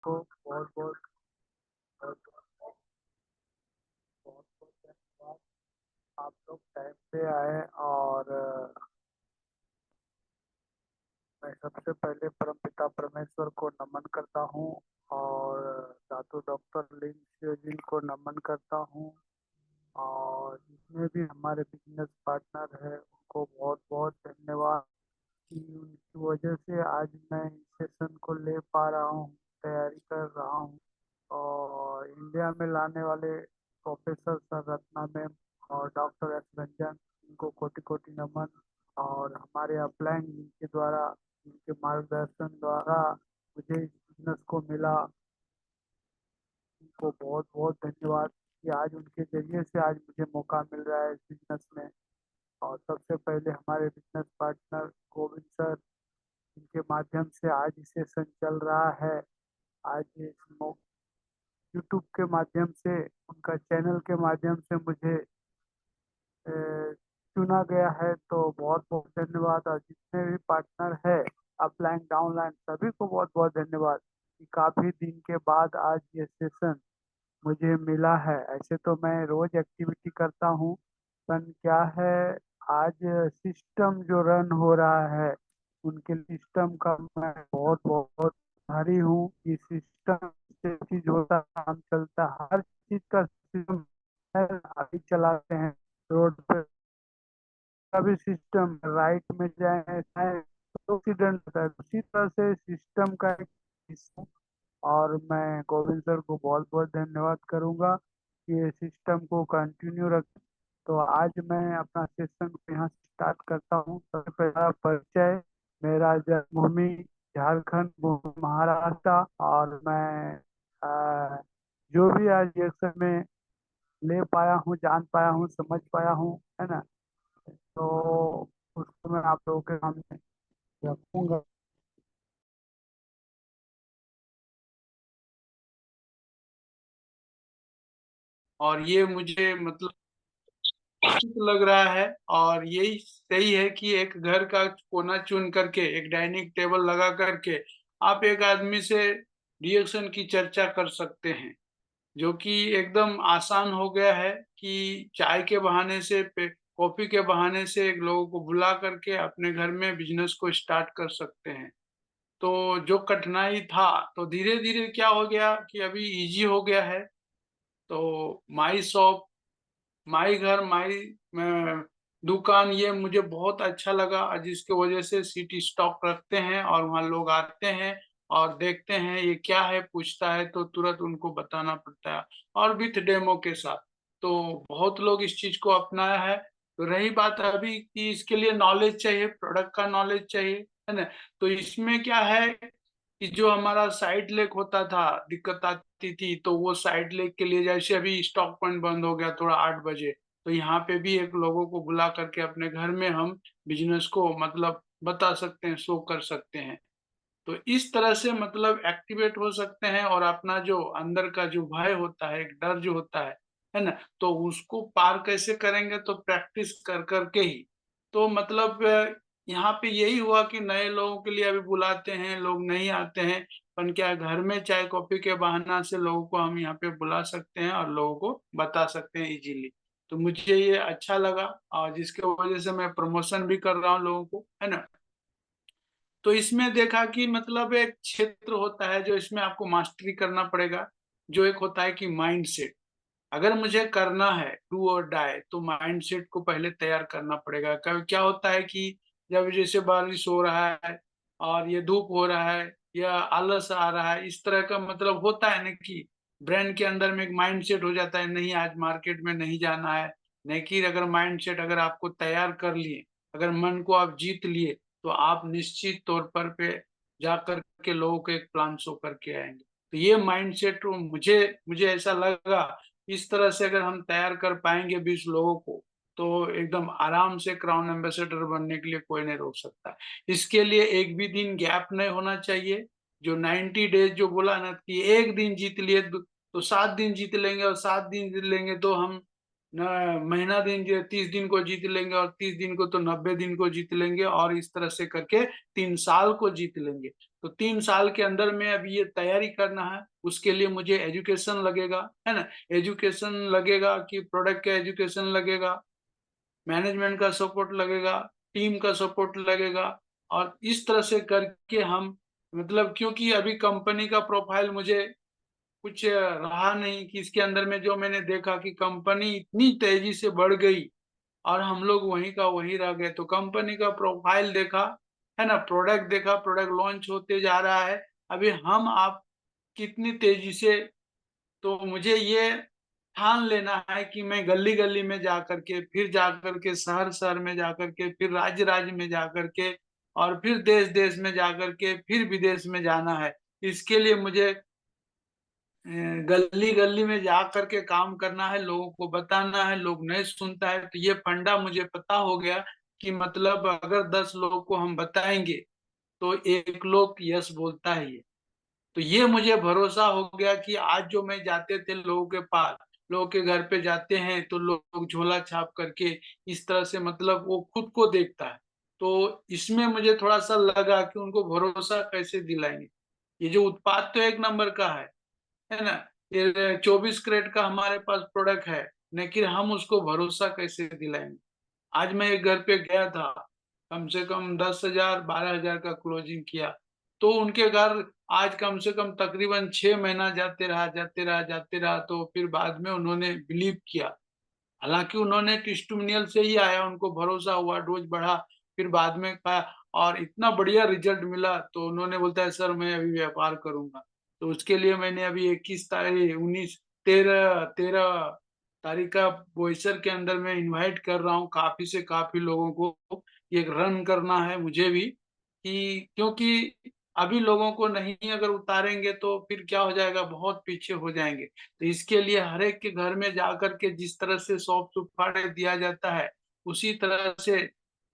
को बहुत बहुत बहुत बहुत बहुत धन्यवाद। आप लोग टाइम पे आए और मैं सबसे पहले परमपिता परमेश्वर को नमन करता हूँ और धातु डॉक्टर लिंग शिव जी को नमन करता हूँ और जितने भी हमारे बिजनेस पार्टनर हैं उनको बहुत बहुत धन्यवाद कि उनकी वजह से आज मैं इस सेशन को ले पा रहा हूँ, तैयारी कर रहा हूँ। और इंडिया में लाने वाले प्रोफेसर सर रत्ना मैम और डॉक्टर एस रंजन, इनको कोटि कोटि नमन। और हमारे अपलाइन जिनके द्वारा, जिनके मार्गदर्शन द्वारा मुझे इस बिजनेस को मिला, उनको बहुत बहुत धन्यवाद कि आज उनके जरिए से आज मुझे मौका मिल रहा है इस बिजनेस में। और सबसे पहले हमारे बिजनेस पार्टनर गोविंद सर, इनके माध्यम से आज ये सेशन चल रहा है। आज ये यूट्यूब के माध्यम से, उनका चैनल के माध्यम से मुझे अ, चुना गया है, तो बहुत बहुत धन्यवाद। और जितने भी पार्टनर है अपलाइन डाउनलाइन, सभी को बहुत बहुत धन्यवाद कि काफ़ी दिन के बाद आज ये सेशन मुझे मिला है। ऐसे तो मैं रोज एक्टिविटी करता हूँ, पर क्या है, आज सिस्टम जो रन हो रहा है उनके सिस्टम का मैं बहुत बहुत भारी हूँ कि सिस्टम से चीज होता है, काम चलता है, हर चीज का सिस्टम है। अभी चलाते हैं रोड पे, सभी सिस्टम राइट में जाए तो एक्सीडेंट होता है, उसी तरह से सिस्टम का एक हिस्सा। और मैं गोविंद सर को बहुत बहुत धन्यवाद करूंगा कि ये सिस्टम को कंटिन्यू रख। तो आज मैं अपना सेशन को यहाँ से स्टार्ट करता हूँ। सबसे पहला परिचय, मेरा जन्मभूमि झारखंड, महाराष्ट्र। और मैं जो भी आज रिएक्शन में ले पाया हूँ, जान पाया हूँ, समझ पाया हूँ, है ना, तो उसको मैं आप लोगों के सामने रखूंगा। और ये मुझे मतलब उचित लग रहा है। और यही सही है कि एक घर का कोना चुन करके एक डाइनिंग टेबल लगा करके आप एक आदमी से रिएक्शन की चर्चा कर सकते हैं, जो कि एकदम आसान हो गया है कि चाय के बहाने से कॉफी के बहाने से एक लोगों को बुला करके अपने घर में बिजनेस को स्टार्ट कर सकते हैं। तो जो कठिनाई था, तो धीरे धीरे क्या हो गया कि अभी इजी हो गया है। तो माई शॉप, माई घर, माई दुकान, ये मुझे बहुत अच्छा लगा, जिसकी वजह से सिटी स्टॉक रखते हैं और वहाँ लोग आते हैं और देखते हैं ये क्या है, पूछता है तो तुरंत उनको बताना पड़ता है, और विथ डेमो के साथ। तो बहुत लोग इस चीज को अपनाया है। तो रही बात अभी कि इसके लिए नॉलेज चाहिए, प्रोडक्ट का नॉलेज चाहिए, है ना। तो इसमें क्या है कि जो हमारा साइड लेग होता था, दिक्कत आती थी, तो वो साइड लेग के लिए जैसे अभी स्टॉक पॉइंट बंद हो गया थोड़ा 8 बजे, तो यहाँ पे भी एक लोगों को बुला करके अपने घर में हम बिजनेस को मतलब बता सकते हैं, शो कर सकते हैं। तो इस तरह से मतलब एक्टिवेट हो सकते हैं और अपना जो अंदर का जो भय होता है, एक डर जो होता है ना, तो उसको पार कैसे करेंगे, तो प्रैक्टिस कर करके ही। तो मतलब यहाँ पे यही हुआ कि नए लोगों के लिए अभी बुलाते हैं, लोग नहीं आते हैं, पर क्या घर में चाय कॉफी के बहाना से लोगों को हम यहाँ पे बुला सकते हैं और लोगों को बता सकते हैं इजीली। तो मुझे ये अच्छा लगा, और जिसके वजह से मैं प्रमोशन भी कर रहा हूँ लोगों को, है ना। तो इसमें देखा कि मतलब एक क्षेत्र होता है जो इसमें आपको मास्टरी करना पड़ेगा, जो एक होता है कि माइंड सेट। अगर मुझे करना है डू और डाई, तो माइंड सेट को पहले तैयार करना पड़ेगा। कभी क्या होता है कि जब जैसे बारिश हो रहा है और ये धूप हो रहा है या आलस आ रहा है, इस तरह का मतलब होता है ना कि ब्रेन के अंदर में एक माइंड सेट हो जाता है, नहीं आज मार्केट में नहीं जाना है। नहीं कि अगर माइंड सेट अगर आपको तैयार कर लिए, अगर मन को आप जीत लिए, तो आप निश्चित तौर पर पे जा कर के लोगों को एक प्लान शो करके आएंगे। तो ये माइंड सेट मुझे मुझे ऐसा लगा, इस तरह से अगर हम तैयार कर पाएंगे 20 लोगों को, तो एकदम आराम से क्राउन एम्बेसडर बनने के लिए कोई नहीं रोक सकता। इसके लिए एक भी दिन गैप नहीं होना चाहिए। जो 90 डेज जो बोला ना कि एक दिन जीत लिए तो 7 दिन जीत लेंगे, और 7 दिन जीत लेंगे तो हम न महीना दिन जो 30 दिन को जीत लेंगे, और 30 दिन को तो 90 दिन को जीत लेंगे, और इस तरह से करके 3 साल को जीत लेंगे। तो 3 साल के अंदर में अभी ये तैयारी करना है। उसके लिए मुझे एजुकेशन लगेगा, है ना। एजुकेशन लगेगा कि प्रोडक्ट का एजुकेशन लगेगा, मैनेजमेंट का सपोर्ट लगेगा, टीम का सपोर्ट लगेगा। और इस तरह से करके हम मतलब, क्योंकि अभी कंपनी का प्रोफाइल मुझे कुछ रहा नहीं कि इसके अंदर में जो मैंने देखा कि कंपनी इतनी तेजी से बढ़ गई और हम लोग वहीं का वहीं रह गए। तो कंपनी का प्रोफाइल देखा, है ना, प्रोडक्ट देखा, प्रोडक्ट लॉन्च होते जा रहा है। अभी हम आप कितनी तेजी से, तो मुझे ये ठान लेना है कि मैं गली गली में जा करके, फिर जा करके शहर शहर में जा करके, फिर राज्य राज्य में जा करके, और फिर देश देश में जा करके, फिर विदेश में जाना है। इसके लिए मुझे गली गली में जा करके काम करना है, लोगों को बताना है। लोग नहीं सुनता है तो ये फंडा मुझे पता हो गया कि मतलब अगर 10 लोग को हम बताएंगे तो एक लोग यस बोलता है। ये तो ये मुझे भरोसा हो गया कि आज जो मैं जाते थे लोगों के पास, लोगों के घर पे जाते हैं तो लोग झोला छाप करके इस तरह से मतलब वो खुद को देखता है। तो इसमें मुझे थोड़ा सा लगा कि उनको भरोसा कैसे दिलाएंगे। ये जो उत्पाद तो एक नंबर का है ना। ये 24 कैरेट का हमारे पास प्रोडक्ट है, लेकिन हम उसको भरोसा कैसे दिलाएंगे। आज मैं एक घर पे गया था, कम से कम 10,000 12,000 का क्लोजिंग किया। तो उनके घर आज कम से कम तकरीबन 6 महीना जाते रहा जाते रहा जाते रहा, तो फिर बाद में उन्होंने बिलीव किया। हालांकि उन्होंने टेस्टिमोनियल से ही आया, उनको भरोसा हुआ, डोज बढ़ा, फिर बाद में कहा और इतना बढ़िया रिजल्ट मिला तो उन्होंने बोलता है सर मैं अभी व्यापार करूंगा। तो उसके लिए मैंने अभी 21 तारीख 13 तारीख का बोईसर के अंदर मैं इनवाइट कर रहा हूँ काफी से काफी लोगों को। ये रन करना है मुझे भी, कि क्योंकि अभी लोगों को नहीं अगर उतारेंगे तो फिर क्या हो जाएगा, बहुत पीछे हो जाएंगे। तो इसके लिए हर एक के घर में जाकर के जिस तरह से सौंफ सुपारी दिया जाता है, उसी तरह से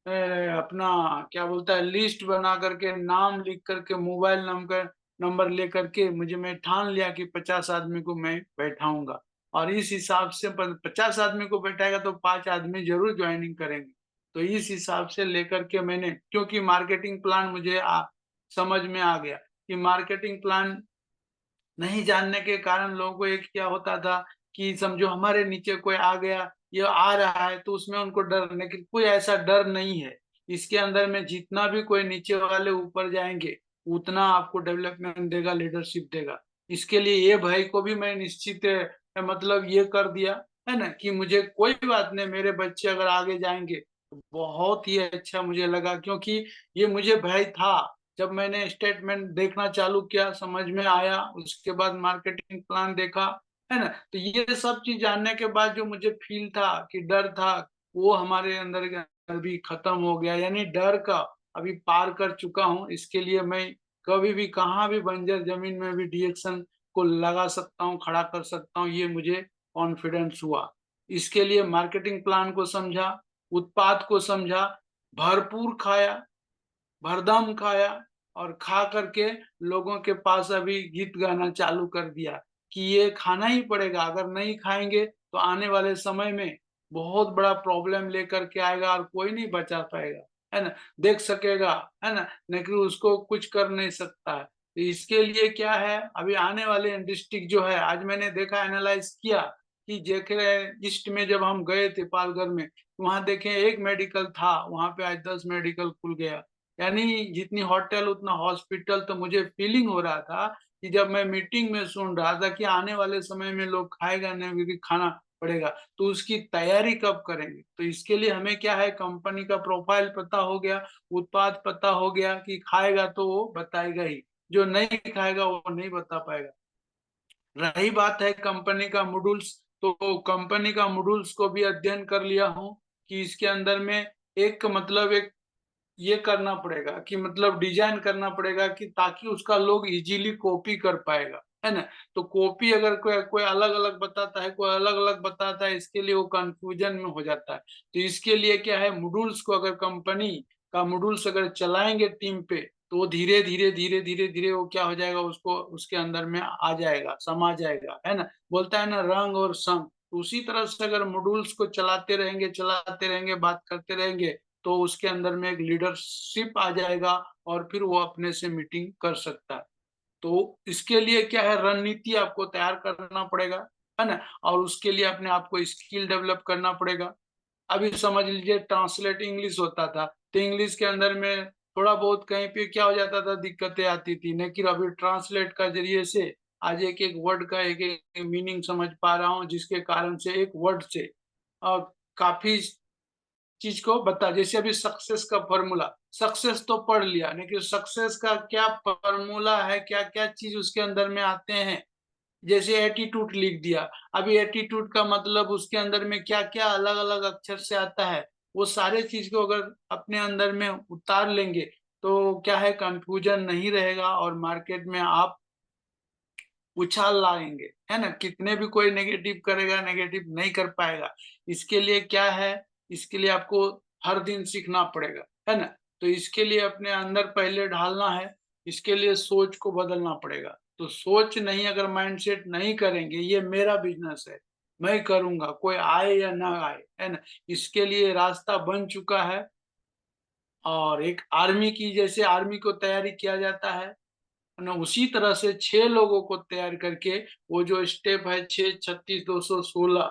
अपना क्या बोलता है लिस्ट बना करके, नाम लिख करके, मोबाइल नंबर नंबर ले करके, मुझे मैं ठान लिया कि 50 आदमी को मैं बैठाऊंगा। और इस हिसाब से 50 आदमी को बैठाएगा तो 5 आदमी जरूर ज्वाइनिंग करेंगे। तो इस हिसाब से लेकर के मैंने, क्योंकि मार्केटिंग प्लान मुझे समझ में आ गया कि मार्केटिंग प्लान नहीं जानने के कारण लोगों को एक क्या होता था कि समझो हमारे नीचे कोई आ गया, ये आ रहा है तो उसमें उनको डर, लेकिन कोई ऐसा डर नहीं है। इसके अंदर में जितना भी कोई नीचे वाले ऊपर जाएंगे उतना आपको डेवलपमेंट देगा, लीडरशिप देगा। इसके लिए ये भाई को भी मैं निश्चित मतलब ये कर दिया, है ना, कि मुझे कोई बात नहीं, मेरे बच्चे अगर आगे जाएंगे तो बहुत ही अच्छा मुझे लगा। क्योंकि ये मुझे भय था, जब मैंने स्टेटमेंट देखना चालू किया समझ में आया, उसके बाद मार्केटिंग प्लान देखा, है ना। तो ये सब चीज जानने के बाद जो मुझे फील था कि डर था, वो हमारे अंदर अभी खत्म हो गया, यानी डर का अभी पार कर चुका हूँ। इसके लिए मैं कभी भी कहाँ भी बंजर जमीन में भी डिएक्शन को लगा सकता हूँ, खड़ा कर सकता हूँ, ये मुझे कॉन्फिडेंस हुआ। इसके लिए मार्केटिंग प्लान को समझा, उत्पाद को समझा, भरपूर खाया, भरदम खाया, और खा करके लोगों के पास अभी गीत गाना चालू कर दिया कि ये खाना ही पड़ेगा, अगर नहीं खाएंगे तो आने वाले समय में बहुत बड़ा प्रॉब्लम लेकर के आएगा और कोई नहीं बचा पाएगा, है ना, देख सकेगा, है ना, लेकिन उसको कुछ कर नहीं सकता है। तो इसके लिए क्या है, अभी आने वाले डिस्ट्रिक्ट जो है, आज मैंने देखा, एनालाइज किया कि जेके ईस्ट में जब हम गए थे पालघर में, वहां देखे एक मेडिकल था, वहां पे आज 10 मेडिकल खुल गया। यानी जितनी होटल उतना हॉस्पिटल। तो मुझे फीलिंग हो रहा था कि जब मैं मीटिंग में सुन रहा था कि आने वाले समय में लोग खाएगा नहीं क्योंकि खाना पड़ेगा, तो उसकी तैयारी कब करेंगे। तो इसके लिए हमें क्या है, कंपनी का प्रोफाइल पता हो गया, उत्पाद पता हो गया कि खाएगा तो वो बताएगा ही, जो नहीं खाएगा वो नहीं बता पाएगा। रही बात है कंपनी का मॉड्यूल्स, तो कंपनी का मॉड्यूल्स को भी अध्ययन कर लिया हूँ कि इसके अंदर में एक मतलब एक ये करना पड़ेगा कि मतलब डिजाइन करना पड़ेगा कि ताकि उसका लोग इजीली कॉपी कर पाएगा, है ना। तो कॉपी अगर कोई कोई अलग अलग बताता है, कोई अलग अलग बताता है, इसके लिए वो कंफ्यूजन में हो जाता है। तो इसके लिए क्या है, मॉड्यूल्स को अगर कंपनी का मॉड्यूल्स अगर चलाएंगे टीम पे, तो वो धीरे धीरे धीरे धीरे धीरे वो क्या हो जाएगा, उसको उसके अंदर में आ जाएगा, समा जाएगा, है ना। बोलता है ना रंग और संग, तो उसी तरह से अगर मॉड्यूल्स को चलाते रहेंगे, बात करते रहेंगे, तो उसके अंदर में एक लीडरशिप आ जाएगा और फिर वो अपने से मीटिंग कर सकता है। तो इसके लिए क्या है, रणनीति आपको तैयार करना पड़ेगा, है ना? और उसके लिए अपने आप को स्किल डेवलप करना पड़ेगा। अभी समझ लीजिए ट्रांसलेट इंग्लिश होता था, तो इंग्लिश के अंदर में थोड़ा बहुत कहीं पे क्या हो जाता था, दिक्कतें आती थी, लेकिन अभी ट्रांसलेट का जरिए से आज एक एक वर्ड का एक एक मीनिंग समझ पा रहा हूँ, जिसके कारण से एक वर्ड से काफी चीज को बता। जैसे अभी सक्सेस का फॉर्मूला, सक्सेस तो पढ़ लिया, लेकिन सक्सेस का क्या फॉर्मूला है, क्या क्या चीज उसके अंदर में आते हैं, जैसे एटीट्यूड लिख दिया। अभी एटीट्यूड का मतलब उसके अंदर में क्या क्या अलग अलग अक्षर से आता है, वो सारे चीज को अगर अपने अंदर में उतार लेंगे तो क्या है, कंफ्यूजन नहीं रहेगा और मार्केट में आप उछाल लाएंगे, है ना? कितने भी कोई नेगेटिव करेगा, नेगेटिव नहीं कर पाएगा। इसके लिए क्या है, इसके लिए आपको हर दिन सीखना पड़ेगा, है ना? तो इसके लिए अपने अंदर पहले ढालना है, इसके लिए सोच को बदलना पड़ेगा। तो सोच नहीं, अगर माइंडसेट नहीं करेंगे, ये मेरा बिजनेस है, मैं करूंगा, कोई आए या ना आए, है ना? इसके लिए रास्ता बन चुका है। और एक आर्मी की, जैसे आर्मी को तैयारी किया जाता है ना, उसी तरह से 6 लोगों को तैयार करके वो जो स्टेप है 6, 36, 216,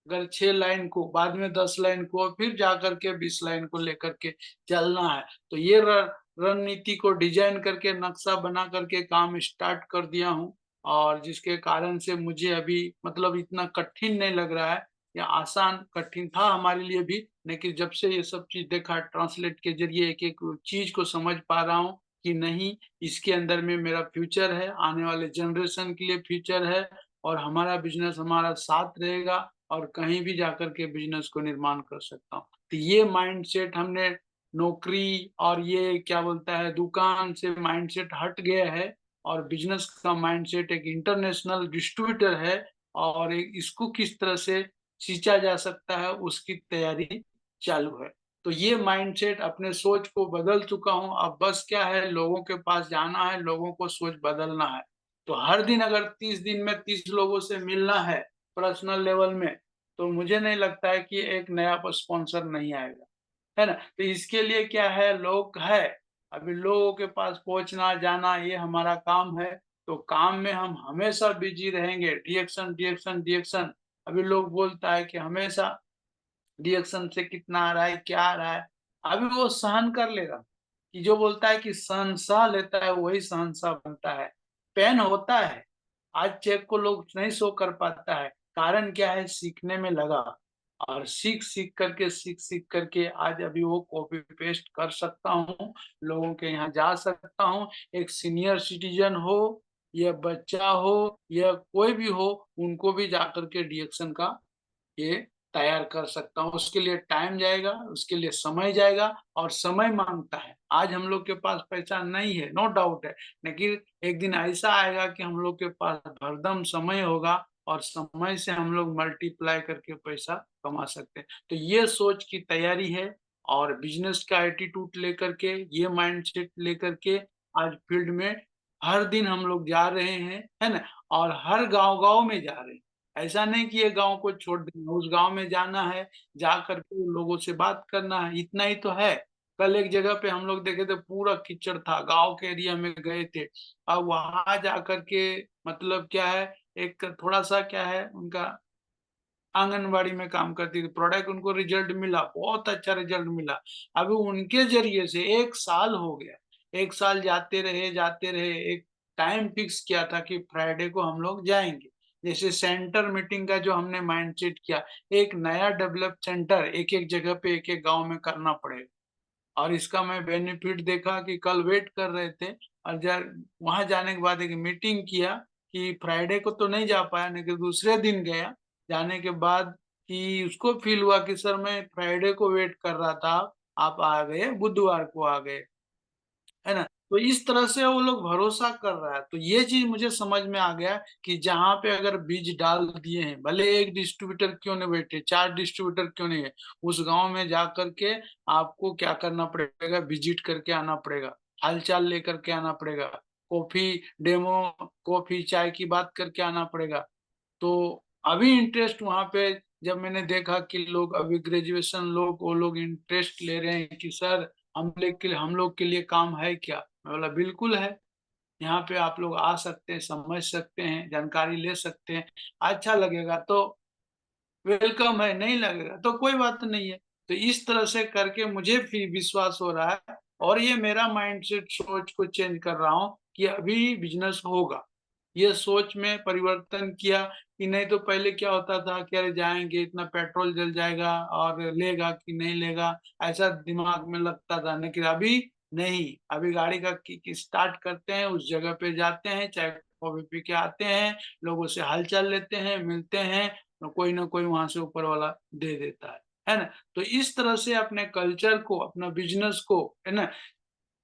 अगर 6 लाइन को, बाद में 10 लाइन को, फिर जा करके 20 लाइन को लेकर के चलना है। तो ये रणनीति को डिजाइन करके नक्शा बना करके काम स्टार्ट कर दिया हूँ, और जिसके कारण से मुझे अभी मतलब इतना कठिन नहीं लग रहा है, या आसान, कठिन था हमारे लिए भी, लेकिन जब से ये सब चीज देखा, ट्रांसलेट के जरिए एक एक चीज को समझ पा रहा हूँ कि नहीं, इसके अंदर में मेरा फ्यूचर है, आने वाले जनरेशन के लिए फ्यूचर है, और हमारा बिजनेस हमारा साथ रहेगा, और कहीं भी जाकर के बिजनेस को निर्माण कर सकता हूँ। तो ये माइंडसेट हमने, नौकरी और ये क्या बोलता है, दुकान से माइंडसेट हट गया है, और बिजनेस का माइंडसेट एक इंटरनेशनल डिस्ट्रीब्यूटर है, और एक इसको किस तरह से सींचा जा सकता है, उसकी तैयारी चालू है। तो ये माइंडसेट, अपने सोच को बदल चुका हूँ। अब बस क्या है, लोगों के पास जाना है, लोगों को सोच बदलना है। तो हर दिन अगर 30 दिन में 30 लोगों से मिलना है पर्सनल लेवल में, तो मुझे नहीं लगता है कि एक नया स्पॉन्सर नहीं आएगा, है ना? तो इसके लिए क्या है, लोग है, अभी लोगों के पास पहुंचना जाना, ये हमारा काम है। तो काम में हम हमेशा बिजी रहेंगे, डिएक्शन डिएक्शन डिएक्शन। अभी लोग बोलता है कि हमेशा रिएक्शन से कितना आ रहा है, क्या आ रहा है, अभी वो सहन कर लेगा। कि जो बोलता है कि सहनशाह लेता है वही शहंशाह बनता है। पेन होता है, आज चेक को लोग नहीं शो कर पाता है, कारण क्या है, सीखने में लगा, और सीख सीख करके आज अभी वो कॉपी पेस्ट कर सकता हूँ, लोगों के यहाँ जा सकता हूँ। एक सीनियर सिटीजन हो या बच्चा हो या कोई भी हो, उनको भी जाकर के डिएक्शन का ये तैयार कर सकता हूँ। उसके लिए टाइम जाएगा, उसके लिए समय जाएगा, और समय मांगता है। आज हम लोग के पास पैसा नहीं है, नो डाउट है, लेकिन एक दिन ऐसा आएगा कि हम लोग के पास भरदम समय होगा, और समय से हम लोग मल्टीप्लाई करके पैसा कमा सकते हैं। तो ये सोच की तैयारी है, और बिजनेस का एटीट्यूड लेकर के, ये माइंडसेट लेकर के आज फील्ड में हर दिन हम लोग जा रहे हैं, है ना? और हर गांव गांव में जा रहे हैं। ऐसा नहीं कि ये गांव को छोड़ देना, उस गांव में जाना है, जा करके लोगों से बात करना है, इतना ही तो है। कल एक जगह पे हम लोग देखे थे, पूरा कीचड़ था, गांव के एरिया में गए थे। अब वहां जा करके मतलब क्या है, एक थोड़ा सा क्या है, उनका आंगनबाड़ी में काम करती थी, प्रोडक्ट उनको रिजल्ट मिला, बहुत अच्छा रिजल्ट मिला। अभी उनके जरिए से 1 साल हो गया, 1 साल जाते रहे, एक टाइम फिक्स किया था कि फ्राइडे को हम लोग जाएंगे। जैसे सेंटर मीटिंग का जो हमने माइंडसेट किया, एक नया डेवलप सेंटर एक एक जगह पे, एक एक गांव में करना पड़ेगा। और इसका मैं बेनिफिट देखा कि कल वेट कर रहे थे, और जब वहां जाने के बाद एक मीटिंग किया, कि फ्राइडे को तो नहीं जा पाया, लेकिन दूसरे दिन गया। जाने के बाद कि उसको फील हुआ कि सर मैं फ्राइडे को वेट कर रहा था, आप आ गए, बुधवार को आ गए, है ना? तो इस तरह से वो लोग भरोसा कर रहा है। तो ये चीज मुझे समझ में आ गया कि जहां पे अगर बीज डाल दिए हैं, भले एक डिस्ट्रीब्यूटर क्यों नहीं बैठे, 4 डिस्ट्रीब्यूटर क्यों नहीं है, उस गांव में जा करके आपको क्या करना पड़ेगा, विजिट करके आना पड़ेगा, हालचाल लेकर के आना पड़ेगा, कॉफी डेमो, कॉफी चाय की बात करके आना पड़ेगा। तो अभी इंटरेस्ट वहां पे, जब मैंने देखा कि लोग अभी ग्रेजुएशन लोग, वो लोग इंटरेस्ट ले रहे हैं कि सर हम लोग के लिए काम है क्या? मैं बोला बिल्कुल है। यहाँ पे आप लोग आ सकते हैं, समझ सकते हैं, जानकारी ले सकते हैं। अच्छा लगेगा तो वेलकम है, नहीं लगेगा तो कोई बात नहीं है। तो इस तरह से करके मुझे फिर विश्वास हो रहा है, और ये मेरा माइंडसेट सोच को चेंज कर रहा हूँ कि अभी बिजनेस होगा। ये सोच में परिवर्तन किया कि नहीं तो पहले क्या होता था कि अरे जाएंगे, इतना पेट्रोल जल जाएगा और लेगा कि नहीं लेगा, ऐसा दिमाग में लगता था। लेकिन अभी नहीं, अभी गाड़ी का किक स्टार्ट करते हैं, उस जगह पे जाते हैं, चाय कॉफी पी के आते हैं, लोगों से हालचाल लेते हैं, मिलते हैं, तो कोई ना कोई वहां से ऊपर वाला दे देता है ना। तो इस तरह से अपने कल्चर को, अपना बिजनेस को, है ना,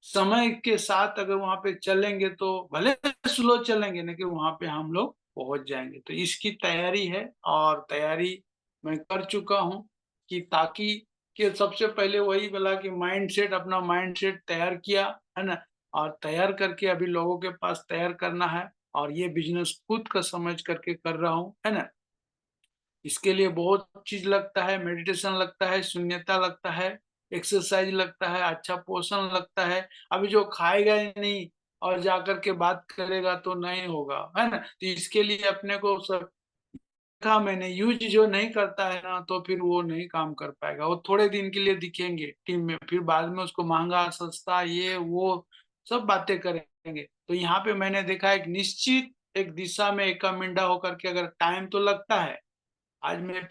समय के साथ अगर वहां पे चलेंगे तो भले स्लो चलेंगे, लेकिन वहां पे हम लोग पहुंच जाएंगे। तो इसकी तैयारी है, और तैयारी मैं कर चुका हूँ कि ताकि कि सबसे पहले वही बोला कि माइंडसेट, अपना माइंडसेट तैयार किया, है ना, और तैयार करके अभी लोगों के पास तैयार करना है। और ये बिजनेस खुद का समझ करके कर रहा हूँ, है ना। इसके लिए बहुत चीज लगता है, मेडिटेशन लगता है, शून्यता लगता है, एक्सरसाइज लगता है, अच्छा पोषण लगता है। अभी जो खाएगा ही नहीं और जाकर के बात करेगा तो नहीं होगा, है ना। तो इसके लिए अपने को सब देखा मैंने, यूज जो नहीं करता है ना, तो फिर वो नहीं काम कर पाएगा। वो थोड़े दिन के लिए दिखेंगे टीम में, फिर बाद में उसको महंगा सस्ता ये वो सब बातें करेंगे। तो यहाँ पे मैंने देखा एक निश्चित एक दिशा में एक मिंडा होकर के अगर टाइम तो लगता है। आज मैं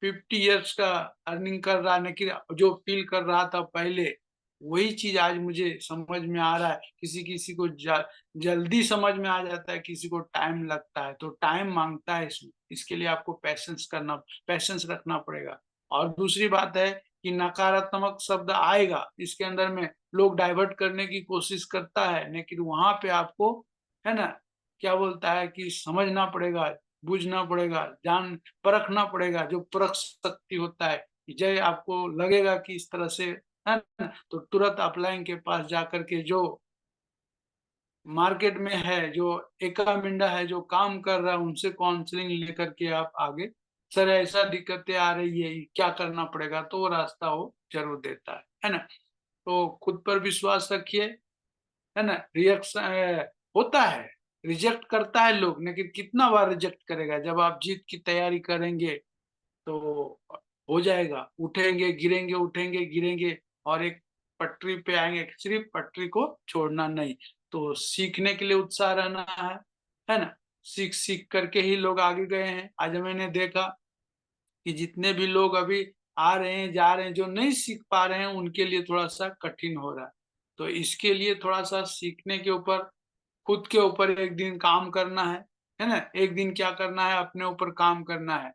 50 ईयर्स का अर्निंग कर रहा, लेकिन जो फील कर रहा था पहले, वही चीज आज मुझे समझ में आ रहा है। किसी किसी को जल्दी समझ में आ जाता है, किसी को टाइम लगता है। तो टाइम मांगता है इसमें, इसके लिए आपको पैसेंस रखना पड़ेगा। और दूसरी बात है कि नकारात्मक शब्द आएगा इसके अंदर में, लोग डाइवर्ट करने की कोशिश करता है, लेकिन वहां पे आपको, है ना, क्या बोलता है कि समझना पड़ेगा, बूझना पड़ेगा, जान परखना पड़ेगा। जो परख शक्ति होता है, जय आपको लगेगा कि इस तरह से, है ना, तो तुरंत अपलाइन के पास जाकर के, जो मार्केट में है, जो एका मिंडा है, जो काम कर रहा है, उनसे काउंसलिंग लेकर के आप आगे, सर ऐसा दिक्कतें आ रही है, क्या करना पड़ेगा, तो वो रास्ता वो जरूर देता है ना। तो खुद पर विश्वास रखिए, है ना। रिएक्शन होता है, रिजेक्ट करता है लोग, लेकिन कितना बार रिजेक्ट करेगा। जब आप जीत की तैयारी करेंगे तो हो जाएगा। उठेंगे गिरेंगे, उठेंगे गिरेंगे, और एक पटरी पे आएंगे, सिर्फ पटरी को छोड़ना नहीं। तो सीखने के लिए उत्साह रहना है ना। सीख सीख करके ही लोग आगे गए हैं। आज मैंने देखा कि जितने भी लोग अभी आ रहे हैं जा रहे हैं, जो नहीं सीख पा रहे हैं, उनके लिए थोड़ा सा कठिन हो रहा है। तो इसके लिए थोड़ा सा सीखने के ऊपर, खुद के ऊपर एक दिन काम करना है ना। एक दिन क्या करना है, अपने ऊपर काम करना है।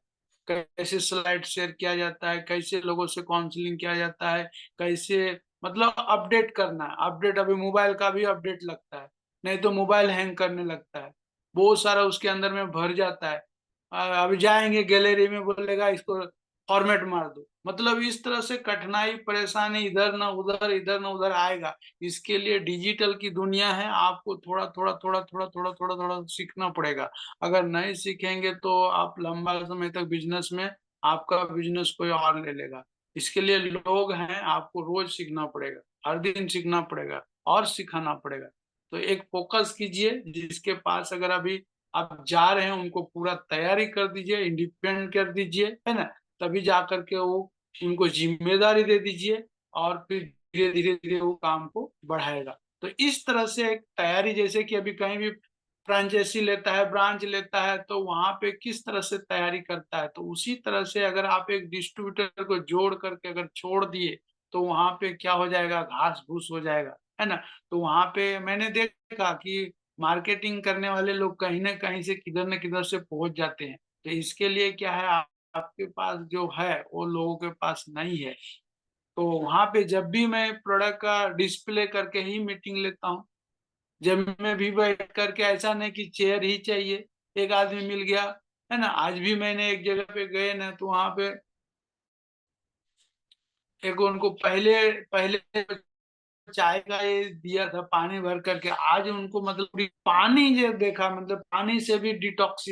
कैसे स्लाइड शेयर किया जाता है, कैसे लोगों से काउंसलिंग किया जाता है, कैसे मतलब अपडेट करना है। अपडेट, अभी मोबाइल का भी अपडेट लगता है, नहीं तो मोबाइल हैंग करने लगता है, बहुत सारा उसके अंदर में भर जाता है। अभी जाएंगे गैलरी में, बोलेगा इसको फॉर्मेट मार दो। मतलब इस तरह से कठिनाई परेशानी इधर ना उधर आएगा। इसके लिए डिजिटल की दुनिया है, आपको थोड़ा थोड़ा थोड़ा थोड़ा थोड़ा थोड़ा थोड़ा सीखना पड़ेगा। अगर नहीं सीखेंगे तो आप लंबा समय तक बिजनेस में, आपका बिजनेस कोई और ले लेगा। इसके लिए लोग हैं, आपको रोज सीखना पड़ेगा, हर दिन सीखना पड़ेगा और सिखाना पड़ेगा। तो एक फोकस कीजिए, जिसके पास अगर अभी आप जा रहे हैं उनको पूरा तैयारी कर दीजिए, इंडिपेंडेंट कर दीजिए, है ना। तभी जा करके वो, उनको जिम्मेदारी दे दीजिए, और फिर धीरे धीरे धीरे वो काम को बढ़ाएगा। तो इस तरह से एक तैयारी, जैसे कि अभी कहीं भी फ्रेंचाइजी लेता है, ब्रांच लेता है, तो वहां पे किस तरह से तैयारी करता है, तो उसी तरह से अगर आप एक डिस्ट्रीब्यूटर को जोड़ करके अगर छोड़ दिए, तो वहां पे क्या हो जाएगा, घास फूस हो जाएगा, है ना। तो वहां पे मैंने देखा कि मार्केटिंग करने वाले लोग कहीं ना कहीं से किधर न किधर से पहुंच जाते हैं। तो इसके लिए क्या है, आपके पास जो है वो लोगों के पास नहीं है। तो वहां पे जब भी मैं प्रोडक्ट का डिस्प्ले करके ही मीटिंग लेता हूँ। जब मैं भी बैठ करके, ऐसा नहीं कि चेयर ही चाहिए, एक आदमी मिल गया, है ना। आज भी मैंने एक जगह पे गए ना, तो वहां पे एक उनको पहले पहले चाय का ये दिया था, पानी भर करके। आज उनको मतलब पानी जो देखा, मतलब पानी से भी डिटॉक्स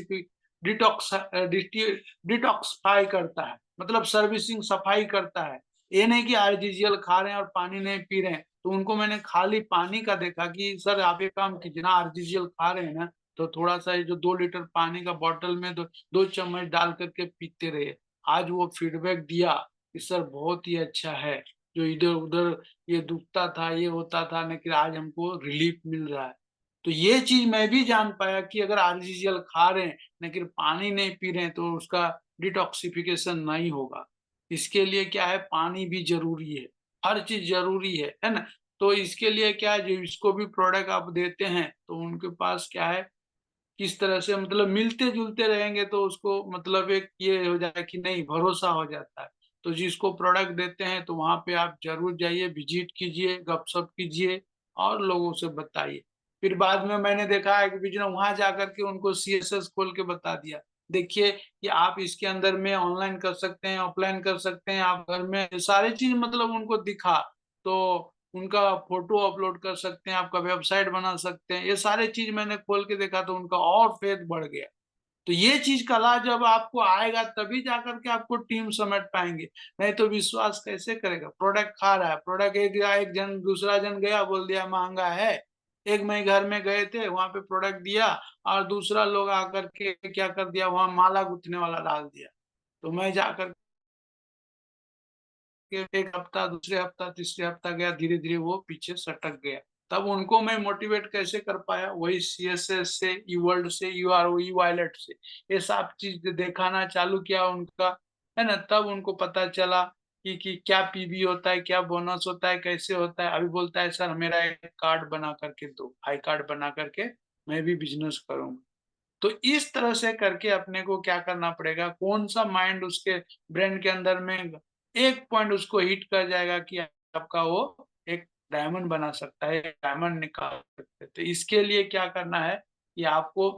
डिटॉक्सिफाई करता है, मतलब सर्विसिंग, सफाई करता है। ये नहीं कि आरजीजीएल खा रहे हैं और पानी नहीं पी रहे हैं। तो उनको मैंने खाली पानी का देखा कि सर आप एक काम कीजिए ना, आरजीजीएल खा रहे हैं ना, तो थोड़ा सा ये जो 2 लीटर पानी का बॉटल में 2 चम्मच डाल करके पीते रहिए। आज वो फीडबैक दिया कि सर बहुत ही अच्छा है, जो इधर उधर ये दुखता था, ये होता था, लेकिन आज हमको रिलीफ मिल रहा है। तो ये चीज मैं भी जान पाया कि अगर आरजीजीएल खा रहे हैं लेकिन पानी नहीं पी रहे हैं तो उसका डिटॉक्सिफिकेशन नहीं होगा। इसके लिए क्या है, पानी भी जरूरी है, हर चीज जरूरी है ना। तो इसके लिए क्या है, जो इसको भी प्रोडक्ट आप देते हैं तो उनके पास क्या है, किस तरह से मतलब मिलते जुलते रहेंगे तो उसको मतलब एक ये हो जाए कि नहीं, भरोसा हो जाता है। तो जिसको प्रोडक्ट देते हैं तो वहां पे आप जरूर जाइए, विजिट कीजिए, गपशप कीजिए और लोगों से बताइए। फिर बाद में मैंने देखा है कि बिजनेस वहां जाकर के उनको सीएसएस खोल के बता दिया, देखिए कि आप इसके अंदर में ऑनलाइन कर सकते हैं, ऑफलाइन कर सकते हैं, आप घर में सारी चीज मतलब उनको दिखा। तो उनका फोटो अपलोड कर सकते हैं, आपका वेबसाइट बना सकते हैं, ये सारे चीज मैंने खोल के देखा तो उनका और फेथ बढ़ गया। तो ये चीज कला जब आपको आएगा तभी जाकर के आपको टीम समेट पाएंगे, नहीं तो विश्वास कैसे करेगा। प्रोडक्ट खा रहा है, प्रोडक्ट एक जन दूसरा जन गया बोल दिया महंगा है। एक मई घर में गए थे, वहां पे प्रोडक्ट दिया और दूसरा लोग आकर के क्या कर दिया, वहां माला गुथने वाला डाल दिया। तो मैं जाकर के एक हफ्ता, दूसरे हफ्ता, तीसरे हफ्ता गया, धीरे धीरे वो पीछे सटक गया। तब उनको मैं मोटिवेट कैसे कर पाया, वही सीएसएस से, ई वर्ल्ड से, यूआरओ, ई वायलेट से ये सब चीज दिखाना चालू किया उनका, है ना। तब उनको पता चला कि क्या पीबी होता है, क्या बोनस होता है, कैसे होता है। अभी बोलता है सर मेरा एक कार्ड बना करके दो, आई कार्ड बना करके मैं भी बिजनेस करूंगा। तो इस तरह से करके अपने को क्या करना पड़ेगा, कौन सा माइंड उसके ब्रेन के अंदर में एक पॉइंट उसको हिट कर जाएगा कि आपका वो एक डायमंड बना सकता है, डायमंड निकाल सकते हैं। तो इसके लिए क्या करना है कि आपको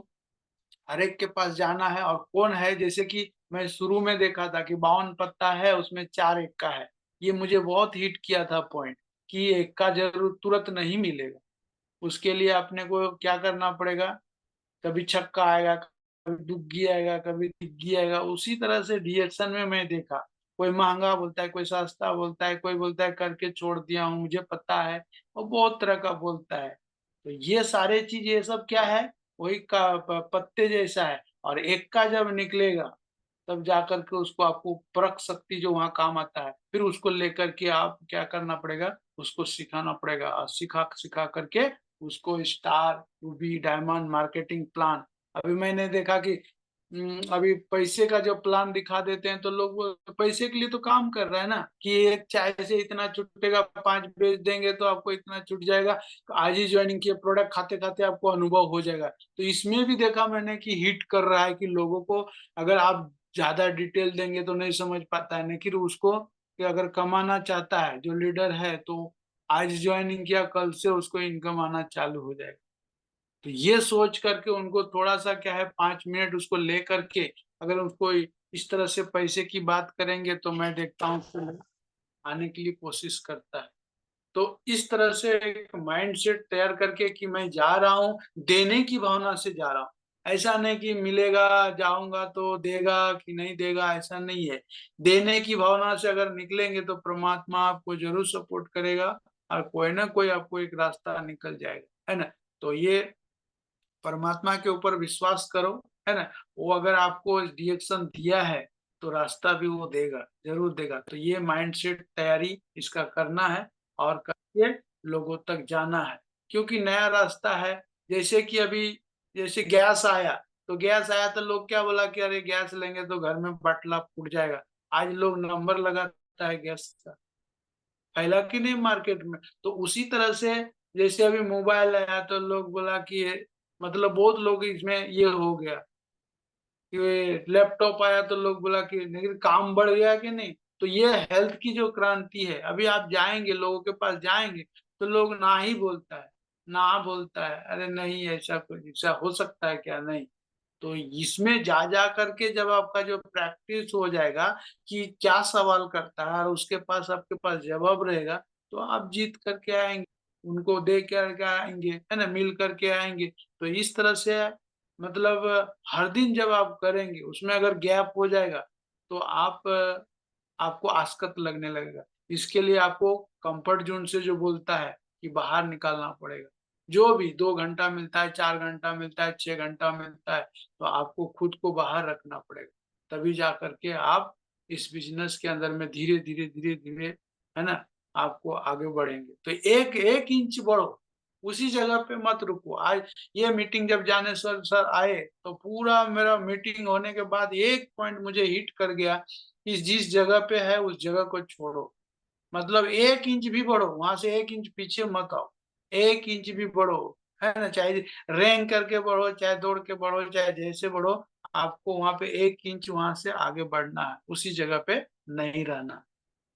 हर एक के पास जाना है, और कौन है, जैसे कि मैं शुरू में देखा था कि 52 पत्ता है उसमें 4 एक्का है। ये मुझे बहुत हिट किया था पॉइंट, कि एक्का जरूर तुरंत नहीं मिलेगा। उसके लिए अपने को क्या करना पड़ेगा, कभी छक्का आएगा, कभी डुग्गी आएगा, कभी तिग्गी आएगा। उसी तरह से रिएक्शन में मैं देखा, कोई महंगा बोलता है, कोई सस्ता बोलता है, कोई बोलता है करके छोड़ दिया हूँ मुझे पता है, और बहुत तरह का बोलता है। तो ये सारे चीज, ये सब क्या है, वही का पत्ते जैसा है। और एक का जब निकलेगा तब जाकर के उसको आपको परख शक्ति जो वहां काम आता है, फिर उसको लेकर के आप क्या करना पड़ेगा, उसको सिखाना पड़ेगा, और सिखा सिखा करके उसको star, Ruby, diamond, marketing plan. अभी मैंने देखा कि अभी पैसे का जो प्लान दिखा देते हैं तो लोग वो पैसे के लिए तो काम कर रहा है ना, कि एक चाय से इतना छूटेगा, 5 बेच देंगे तो आपको इतना छूट जाएगा, तो आज ही ज्वाइनिंग किए, प्रोडक्ट खाते खाते आपको अनुभव हो जाएगा। तो इसमें भी देखा मैंने कि हिट कर रहा है, कि लोगों को अगर आप ज्यादा डिटेल देंगे तो नहीं समझ पाता है, लेकिन उसको कि अगर कमाना चाहता है जो लीडर है तो आज ज्वाइनिंग किया, कल से उसको इनकम आना चालू हो जाएगा। तो ये सोच करके उनको थोड़ा सा क्या है, 5 मिनट उसको ले करके अगर उसको इस तरह से पैसे की बात करेंगे तो मैं देखता हूँ उसको आने के लिए कोशिश करता है। तो इस तरह से एक माइंड सेट तैयार करके कि मैं जा रहा हूँ, देने की भावना से जा रहा हूँ। ऐसा नहीं कि मिलेगा, जाऊंगा तो देगा कि नहीं देगा, ऐसा नहीं है। देने की भावना से अगर निकलेंगे तो परमात्मा आपको जरूर सपोर्ट करेगा, और कोई ना कोई आपको एक रास्ता निकल जाएगा, है ना। तो ये परमात्मा के ऊपर विश्वास करो, है ना। वो अगर आपको रिएक्शन दिया है तो रास्ता भी वो देगा, जरूर देगा। तो ये माइंडसेट तैयारी इसका करना है, और करके लोगों तक जाना है, क्योंकि नया रास्ता है। जैसे कि अभी जैसे गैस आया, तो गैस आया तो लोग क्या बोला कि अरे गैस लेंगे तो घर में बाटला फूट जाएगा। आज लोग नंबर लगाता है गैस का, फैला कि नहीं मार्केट में। तो उसी तरह से जैसे अभी मोबाइल आया तो लोग बोला कि मतलब बहुत लोग इसमें ये हो गया कि लैपटॉप आया तो लोग बोला कि लेकिन काम बढ़ गया कि नहीं। तो ये हेल्थ की जो क्रांति है, अभी आप जाएंगे लोगों के पास जाएंगे तो लोग ना ही बोलता है, ना बोलता है, अरे नहीं ऐसा कुछ ऐसा हो सकता है क्या, नहीं। तो इसमें जा जा करके जब आपका जो प्रैक्टिस हो जाएगा कि क्या सवाल करता है और उसके पास आपके पास जवाब रहेगा, तो आप जीत करके आएंगे, उनको दे करके आएंगे, है ना, मिल करके आएंगे। तो इस तरह से मतलब हर दिन जब आप करेंगे उसमें अगर गैप हो जाएगा तो आप आपको आसकत लगने लगेगा। इसके लिए आपको कंफर्ट जोन से जो बोलता है कि बाहर निकालना पड़ेगा। जो भी 2 घंटा मिलता है, 4 घंटा मिलता है, 6 घंटा मिलता है, तो आपको खुद को बाहर रखना पड़ेगा। तभी जा करके आप इस बिजनेस के अंदर में धीरे धीरे धीरे धीरे, है ना, आपको आगे बढ़ेंगे। तो एक एक इंच बढ़ो, उसी जगह पे मत रुको। आज ये मीटिंग जब जाने सर सर आए, तो पूरा मेरा मीटिंग होने के बाद एक पॉइंट मुझे हिट कर गया कि जिस जगह पे है उस जगह को छोड़ो। मतलब 1 इंच भी बढ़ो, वहां से 1 इंच पीछे मत आओ। 1 इंच भी बढ़ो, है ना, चाहे रैंक करके बढ़ो, चाहे दौड़ के बढ़ो, चाहे जैसे बढ़ो, आपको वहां पे 1 इंच वहां से आगे बढ़ना है, उसी जगह पे नहीं रहना।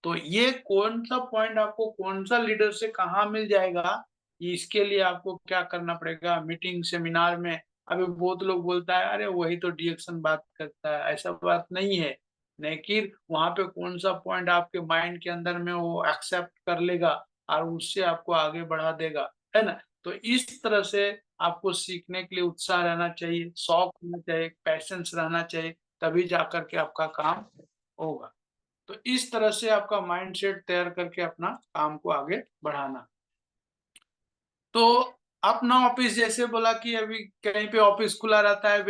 तो ये कौन सा पॉइंट आपको कौन सा लीडर से कहाँ मिल जाएगा, ये इसके लिए आपको क्या करना पड़ेगा मीटिंग सेमिनार में। अभी बहुत लोग बोलता है अरे वही तो डिएक्शन बात करता है, ऐसा बात नहीं है। लेकिन वहां पे कौन सा पॉइंट आपके माइंड के अंदर में वो एक्सेप्ट कर लेगा और उससे आपको आगे बढ़ा देगा, है ना। तो इस तरह से आपको सीखने के लिए उत्साह रहना चाहिए, शौक रहना चाहिए, पैशंस रहना चाहिए, तभी जाकर के आपका काम होगा। तो इस तरह से आपका माइंडसेट तैयार करके अपना काम को आगे बढ़ाना। तो अपना ऑफिस जैसे बोला कि अभी कहीं पे ऑफिस खुला रहता है,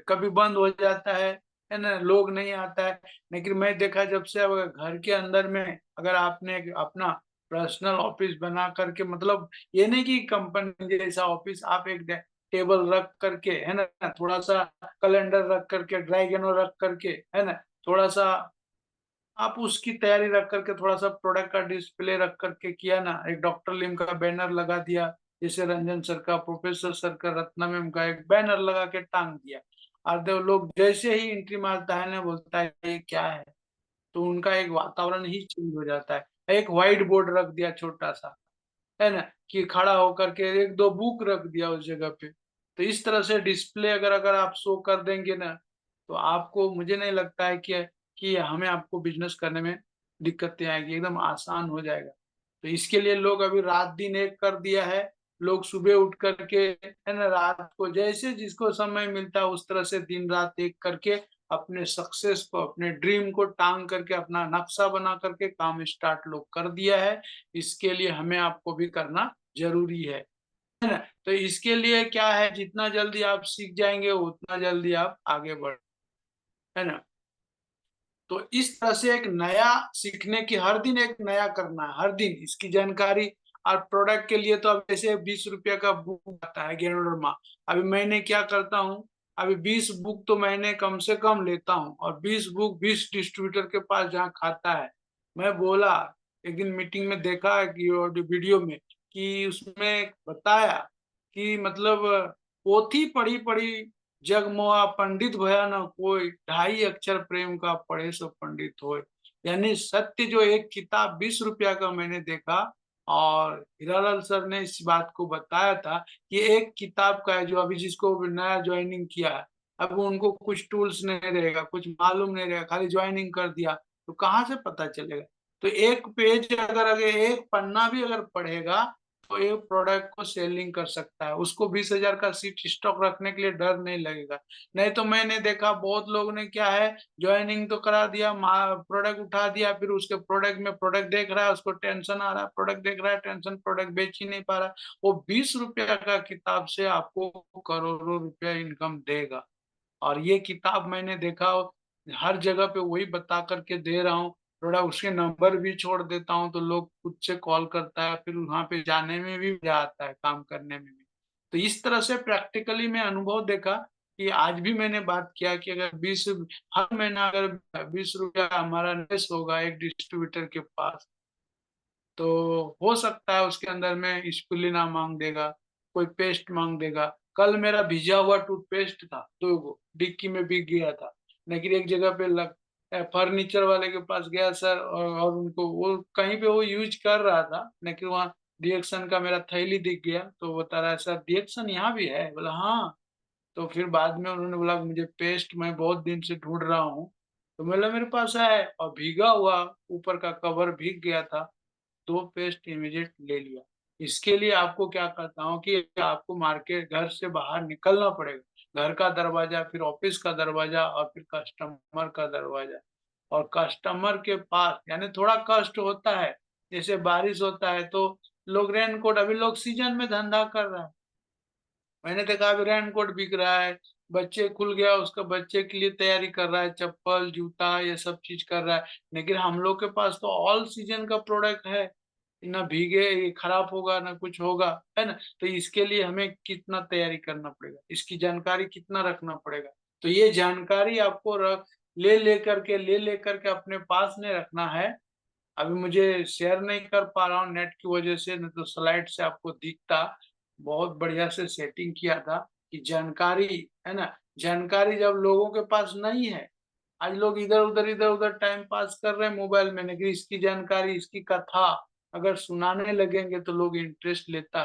कभी बंद हो जाता है ना, लोग नहीं आता है। लेकिन मैं देखा जब से अब घर के अंदर में अगर आपने एक अपना पर्सनल ऑफिस बना करके, मतलब ये नहीं कि कंपनी जैसा ऑफिस, आप एक टेबल रख करके, है ना, थोड़ा सा कैलेंडर रख करके, ड्रैगनो रख करके, है ना, थोड़ा सा आप उसकी तैयारी रख करके, थोड़ा सा प्रोडक्ट का डिस्प्ले रख करके किया ना, एक डॉक्टर लिम का बैनर लगा दिया, जैसे रंजन सर का, प्रोफेसर सर का, रत्ना मैम का एक बैनर लगा के टांग दिया। और देव लोग जैसे ही एंट्री मारता है ना, बोलता है ये क्या है, तो उनका एक वातावरण ही चेंज हो जाता है। एक व्हाइट बोर्ड रख दिया छोटा सा, है ना, कि खड़ा होकर के एक दो बुक रख दिया उस जगह पे। तो इस तरह से डिस्प्ले अगर अगर आप शो कर देंगे ना, तो आपको, मुझे नहीं लगता है कि हमें आपको बिजनेस करने में दिक्कतें आएगी, एकदम आसान हो जाएगा। तो इसके लिए लोग अभी रात दिन एक कर दिया है। लोग सुबह उठ करके, है ना, रात को जैसे जिसको समय मिलता है उस तरह से दिन रात एक करके अपने सक्सेस को, अपने ड्रीम को टांग करके, अपना नक्शा बना करके काम स्टार्ट लोग कर दिया है। इसके लिए हमें आपको भी करना जरूरी है ना। तो इसके लिए क्या है, जितना जल्दी आप सीख जाएंगे उतना जल्दी आप आगे बढ़, है ना। तो इस तरह से एक नया सीखने की, हर दिन एक नया करना है, हर दिन इसकी जानकारी। और प्रोडक्ट के लिए तो अब जैसे 20 रुपया का बुक आता है गेनोडर्मा, अभी मैंने क्या करता हूँ, अभी 20 बुक तो महीने कम से कम लेता हूँ, और 20 बुक 20 डिस्ट्रीब्यूटर के पास जहाँ खाता है। मैं बोला, एक दिन मीटिंग में देखा कि वीडियो में, कि उसमें बताया कि मतलब पोथी पढ़ी पढ़ी जगमोहा पंडित भया न कोई, 2.5 अक्षर प्रेम का पढ़े सो पंडित होए। यानी सत्य जो एक किताब 20 रुपया का मैंने देखा, और हीरालाल सर ने इस बात को बताया था कि एक किताब का है, जो अभी जिसको नया ज्वाइनिंग किया है, अब उनको कुछ टूल्स नहीं रहेगा, कुछ मालूम नहीं रहेगा, खाली ज्वाइनिंग कर दिया, तो कहाँ से पता चलेगा। तो एक पेज अगर अगर एक पन्ना भी अगर पढ़ेगा, तो एक प्रोडक्ट को सेलिंग कर सकता है, उसको 20,000 का सीट स्टॉक रखने के लिए डर नहीं लगेगा। नहीं तो मैंने देखा बहुत लोग ने क्या है, ज्वाइनिंग तो करा दिया, प्रोडक्ट उठा दिया, फिर उसके प्रोडक्ट में प्रोडक्ट देख रहा है, उसको टेंशन आ रहा है, प्रोडक्ट देख रहा है टेंशन, प्रोडक्ट बेच ही नहीं पा रहा। वो 20 रुपया का किताब से आपको करोड़ों रुपया इनकम देगा। और ये किताब मैंने देखा, हर जगह पे वही बता करके दे रहा हूँ। थोड़ा उसके नंबर भी छोड़ देता हूँ, तो लोग खुद से कॉल करता है, फिर वहां पे जाने में भी मजा आता है, काम करने में भी। तो इस तरह से प्रैक्टिकली मैं अनुभव देखा कि आज भी मैंने बात किया कि अगर 20, हर महीना अगर 20 रुपया हमारा लेस होगा एक डिस्ट्रीब्यूटर के पास, तो हो सकता है उसके अंदर में स्पिरुलिना मांग देगा, कोई पेस्ट मांग देगा। कल मेरा भिजा हुआ टूथपेस्ट था 2 गो, डिक्की में बिक गया था। लेकिन एक जगह पे फर्नीचर वाले के पास गया सर, और उनको वो कहीं पे वो यूज कर रहा था, लेकिन वहाँ रिएक्शन का मेरा थैली दिख गया, तो वो बता रहा है सर रिएक्शन यहाँ भी है, बोला हाँ। तो फिर बाद में उन्होंने बोला मुझे पेस्ट मैं बहुत दिन से ढूंढ रहा हूँ, तो बोला मेरे पास है, और भीगा हुआ, ऊपर का कवर भीग गया था, 2 पेस्ट इमीडिएट ले लिया। इसके लिए आपको क्या करता हूँ कि आपको मार्केट, घर से बाहर निकलना पड़ेगा। घर का दरवाजा, फिर ऑफिस का दरवाजा, और फिर कस्टमर का दरवाजा। और कस्टमर के पास यानी थोड़ा कष्ट होता है, जैसे बारिश होता है तो लोग रेनकोट, अभी लोग सीजन में धंधा कर रहा है, मैंने देखा अभी रेनकोट बिक रहा है, बच्चे खुल गया उसका, बच्चे के लिए तैयारी कर रहा है, चप्पल जूता ये सब चीज कर रहा है। लेकिन हम लोग के पास तो ऑल सीजन का प्रोडक्ट है, ना भीगे ये खराब होगा ना कुछ होगा, है ना। तो इसके लिए हमें कितना तैयारी करना पड़ेगा, इसकी जानकारी कितना रखना पड़ेगा। तो ये जानकारी आपको रख ले लेकर के अपने पास में रखना है। अभी मुझे शेयर नहीं कर पा रहा हूँ नेट की वजह से, नहीं तो स्लाइड से आपको दिखता, बहुत बढ़िया से सेटिंग किया था कि जानकारी, है ना। जानकारी जब लोगों के पास नहीं है, आज लोग इधर उधर टाइम पास कर रहे हैं मोबाइल में, लेकिन इसकी जानकारी, इसकी कथा अगर सुनाने लगेंगे तो लोग इंटरेस्ट लेता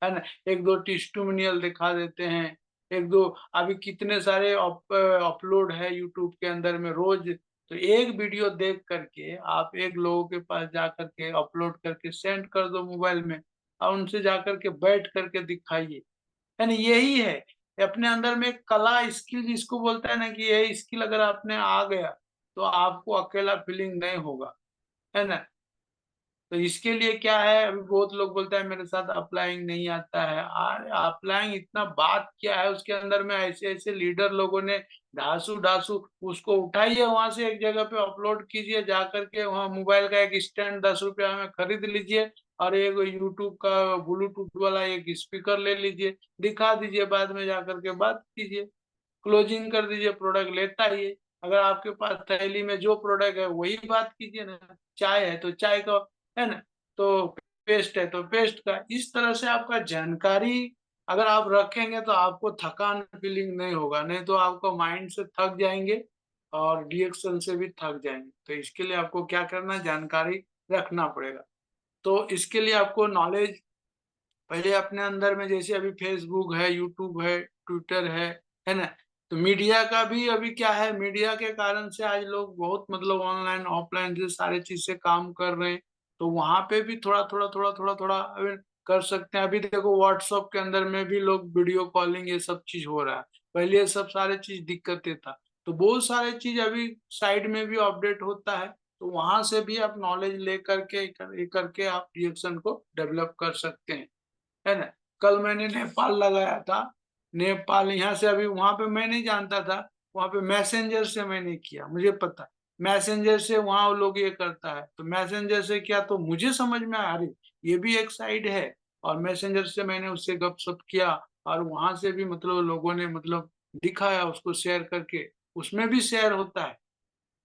है ना। एक दो टिस्टुमनियल दिखा देते हैं, एक दो, अभी कितने सारे अपलोड है यूट्यूब के अंदर में रोज। तो एक वीडियो देख करके आप एक लोगों के पास जा करके अपलोड करके सेंड कर दो मोबाइल में, और उनसे जा करके बैठ करके दिखाइए, यानी यही है। अपने अंदर में एक कला स्किल जिसको बोलता है ना, कि ये स्किल अगर आपने आ गया तो आपको अकेला फीलिंग नहीं होगा, है ना। तो इसके लिए क्या है, अभी बहुत लोग बोलते हैं मेरे साथ अप्लाइंग नहीं आता है। अप्लाइंग इतना बात क्या है उसके अंदर में, ऐसे ऐसे लीडर लोगों ने ढासू ढासू, उसको उठाइए वहां से एक जगह पे अपलोड कीजिए, जा करके वहां मोबाइल का एक स्टैंड 10 रुपया में खरीद लीजिए, और एक यूट्यूब का ब्लूटूथ वाला एक स्पीकर ले लीजिए, दिखा दीजिए, बाद में जा करके बात कीजिए, क्लोजिंग कर दीजिए, प्रोडक्ट लेता ही है। अगर आपके पास थैली में जो प्रोडक्ट है वही बात कीजिए ना, चाय है तो चाय का, है ना। तो पेस्ट है तो पेस्ट का, इस तरह से आपका जानकारी अगर आप रखेंगे तो आपको थकान फीलिंग नहीं होगा, नहीं तो आपको माइंड से थक जाएंगे और रिएक्शन से भी थक जाएंगे। तो इसके लिए आपको क्या करना है, जानकारी रखना पड़ेगा। तो इसके लिए आपको नॉलेज पहले अपने अंदर में, जैसे अभी फेसबुक है, यूट्यूब है, ट्विटर है ना। तो मीडिया का भी अभी क्या है, मीडिया के कारण से आज लोग बहुत मतलब ऑनलाइन ऑफलाइन से सारे चीज से काम कर रहे हैं। तो वहां पे भी थोड़ा थोड़ा अभी कर सकते हैं। अभी देखो व्हाट्सएप के अंदर में भी लोग वीडियो कॉलिंग ये सब चीज हो रहा है, पहले ये सब सारे चीज दिक्कतें था। तो बहुत सारे चीज अभी साइड में भी अपडेट होता है, तो वहां से भी आप नॉलेज ले करके करके आप रिएक्शन को डेवलप कर सकते हैं, है ना। कल मैंने नेपाल लगाया था, नेपाल यहाँ से, अभी वहां पे मैं नहीं जानता था, वहां पे मैसेंजर से मैंने किया, मुझे पता मैसेंजर से वहां वो लोग ये करता है, तो मैसेंजर से किया तो मुझे समझ में आया, अरे ये भी एक साइड है। और मैसेंजर से मैंने उससे गपशप किया, और वहां से भी मतलब लोगों ने मतलब दिखाया उसको शेयर करके, उसमें भी शेयर होता है।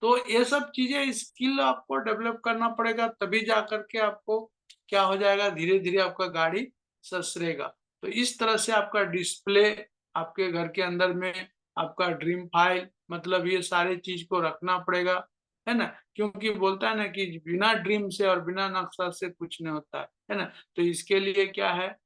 तो ये सब चीजें स्किल आपको डेवलप करना पड़ेगा, तभी जा करके आपको क्या हो जाएगा, धीरे धीरे आपका गाड़ी ससरेगा। तो इस तरह से आपका डिस्प्ले, आपके घर के अंदर में आपका ड्रीम फाइल, मतलब ये सारे चीज को रखना पड़ेगा, है ना। क्योंकि बोलता है ना कि बिना ड्रीम से और बिना नक्शा से कुछ नहीं होता है ना। तो इसके लिए क्या है,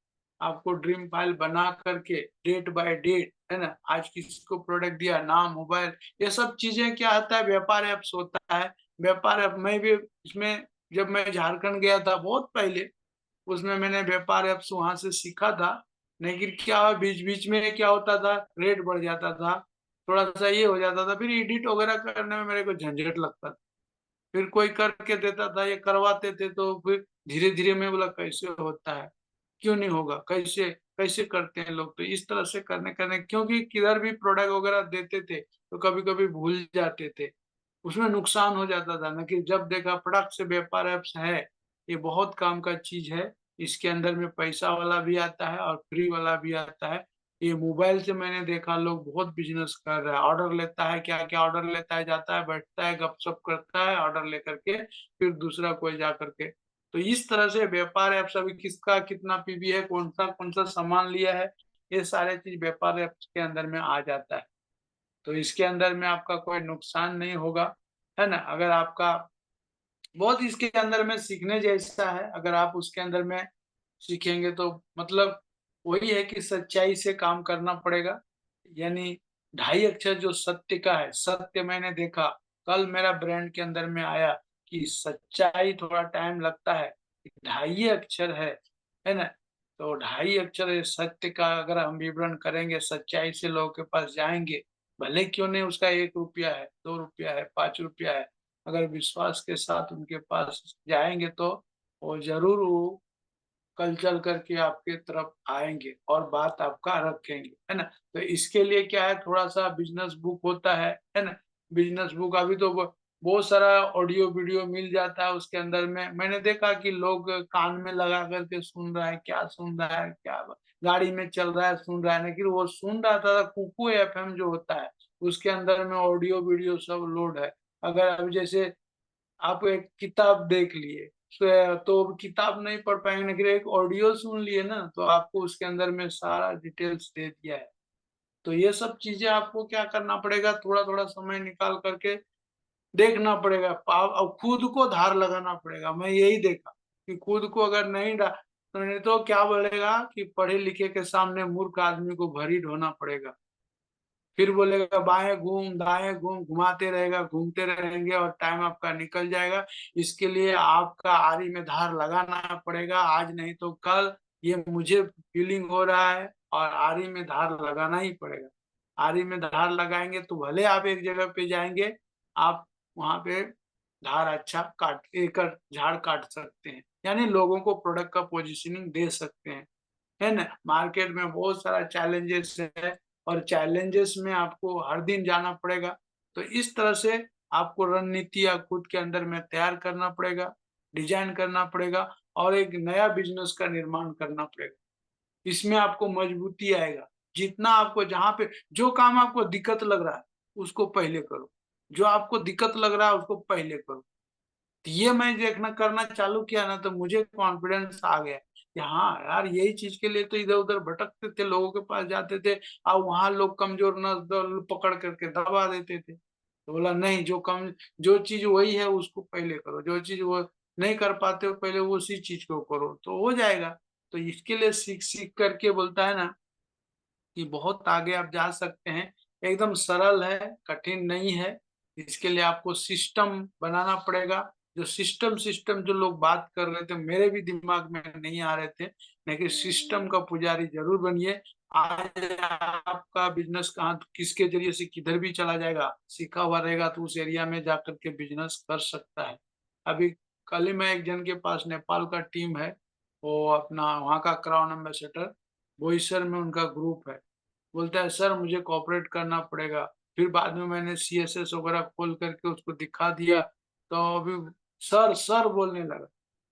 आपको ड्रीम फाइल बना करके डेट बाय डेट, है ना, आज किसको प्रोडक्ट दिया, नाम, मोबाइल, ये सब चीजें क्या होता है, व्यापार ऐप्स होता है। व्यापार ऐप मैं भी इसमें, जब मैं झारखंड गया था बहुत पहले, उसमें मैंने व्यापार ऐप्स वहां से सीखा था। लेकिन क्या बीच बीच में क्या होता था, रेट बढ़ जाता था, थोड़ा सा ये हो जाता था, फिर एडिट वगैरह करने में मेरे को झंझट लगता था। फिर कोई करके देता था, ये करवाते थे, तो फिर धीरे धीरे मैं बोला कैसे होता है, क्यों नहीं होगा, कैसे कैसे करते हैं लोग। तो इस तरह से करने करने, क्योंकि किधर भी प्रोडक्ट वगैरह देते थे तो कभी कभी भूल जाते थे, उसमें नुकसान हो जाता था ना। कि जब देखा फटाक से व्यापार ऐप्स है, ये बहुत काम का चीज है, इसके अंदर में पैसा वाला भी आता है और फ्री वाला भी आता है। ये मोबाइल से मैंने देखा लोग बहुत बिजनेस कर रहा है, ऑर्डर लेता है, क्या क्या ऑर्डर लेता है, जाता है बैठता है गपशप करता है, ऑर्डर लेकर के फिर दूसरा कोई जा करके। तो इस तरह से व्यापार ऐप्स, अभी किसका कितना पीवी है, कौन सा सामान लिया है, ये सारे चीज व्यापार ऐप्स के अंदर में आ जाता है। तो इसके अंदर में आपका कोई नुकसान नहीं होगा, है ना। अगर आपका बहुत इसके अंदर में सीखने जैसा है, अगर आप उसके अंदर में सीखेंगे तो मतलब वही है कि सच्चाई से काम करना पड़ेगा। यानी 2.5 अक्षर जो सत्य का है, सत्य मैंने देखा, कल मेरा ब्रेन के अंदर में आया कि सच्चाई थोड़ा टाइम लगता है, 2.5 अक्षर है ना। तो 2.5 अक्षर सत्य का अगर हम विवरण करेंगे, सच्चाई से लोगों के पास जाएंगे, भले क्यों नहीं उसका 1 रुपया है, 2 रुपया है, 5 रुपया है, अगर विश्वास के साथ उनके पास जाएंगे तो वो जरूर वो कल चल करके आपके तरफ आएंगे और बात आपका रखेंगे, है ना। तो इसके लिए क्या है, थोड़ा सा बिजनेस बुक होता है ना। बिजनेस बुक अभी तो बहुत सारा ऑडियो वीडियो मिल जाता है, उसके अंदर में मैंने देखा कि लोग कान में लगा करके सुन रहा है, क्या सुन रहा है, क्या गाड़ी में चल रहा है सुन रहा है, लेकिन वो सुन रहा था कुकू एफएम जो होता है, उसके अंदर में ऑडियो वीडियो सब लोड है। अगर अब जैसे आप एक किताब देख लिए तो किताब नहीं पढ़ पाएंगे, लेकिन एक ऑडियो सुन लिए ना तो आपको उसके अंदर में सारा डिटेल्स दे दिया है। तो ये सब चीजें आपको क्या करना पड़ेगा, थोड़ा थोड़ा समय निकाल करके देखना पड़ेगा, और खुद को धार लगाना पड़ेगा। मैं यही देखा कि खुद को अगर तो नहीं तो क्या बोलेगा कि पढ़े लिखे के सामने मूर्ख आदमी को भरी ढोना पड़ेगा। फिर बोलेगा बाएं घूम दाएं घूम, घुमाते रहेगा, घूमते रहेंगे और टाइम आपका निकल जाएगा। इसके लिए आपका आरी में धार लगाना पड़ेगा, आज नहीं तो कल। ये मुझे फीलिंग हो रहा है और आरी में धार लगाना ही पड़ेगा। आरी में धार लगाएंगे तो भले आप एक जगह पे जाएंगे, आप वहां पे धार अच्छा काट एक झाड़ काट सकते हैं, यानी लोगों को प्रोडक्ट का पोजीशनिंग दे सकते हैं, है ना। मार्केट में बहुत सारा चैलेंजेस है और चैलेंजेस में आपको हर दिन जाना पड़ेगा। तो इस तरह से आपको रणनीतियां खुद के अंदर में तैयार करना पड़ेगा, डिजाइन करना पड़ेगा और एक नया बिजनेस का निर्माण करना पड़ेगा। इसमें आपको मजबूती आएगा। जितना आपको जहां पे जो काम आपको दिक्कत लग रहा है उसको पहले करो, जो आपको दिक्कत लग रहा है उसको पहले करो। तो ये मैं देखना करना चालू किया ना तो मुझे कॉन्फिडेंस आ गया कि हाँ यार, यही चीज के लिए तो इधर उधर भटकते थे, लोगों के पास जाते थे और वहां लोग कमजोर नस पकड़ करके दबा देते थे। तो बोला नहीं, जो चीज वही है उसको पहले करो, जो चीज वो नहीं कर पाते हो पहले वो उसी चीज को करो तो हो जाएगा। तो इसके लिए सीख सीख करके बोलता है ना कि बहुत आगे आप जा सकते हैं। एकदम सरल है, कठिन नहीं है। इसके लिए आपको सिस्टम बनाना पड़ेगा। जो सिस्टम सिस्टम जो लोग बात कर रहे थे मेरे भी दिमाग में नहीं आ रहे थे, लेकिन सिस्टम का पुजारी जरूर बनिए। आज आपका बिजनेस कहाँ किसके जरिए से किधर भी चला जाएगा, सीखा हुआ रहेगा तो उस एरिया में जाकर के बिजनेस कर सकता है। अभी कल ही मैं एक जन के पास, नेपाल का टीम है, वो अपना वहाँ का क्राउन एम्बेसडर, बोईसर में उनका ग्रुप है। बोलता है सर मुझे कॉपरेट करना पड़ेगा। फिर बाद में मैंने सीएसएस वगैरह खोल करके उसको दिखा दिया तो अभी सर सर बोलने लगा।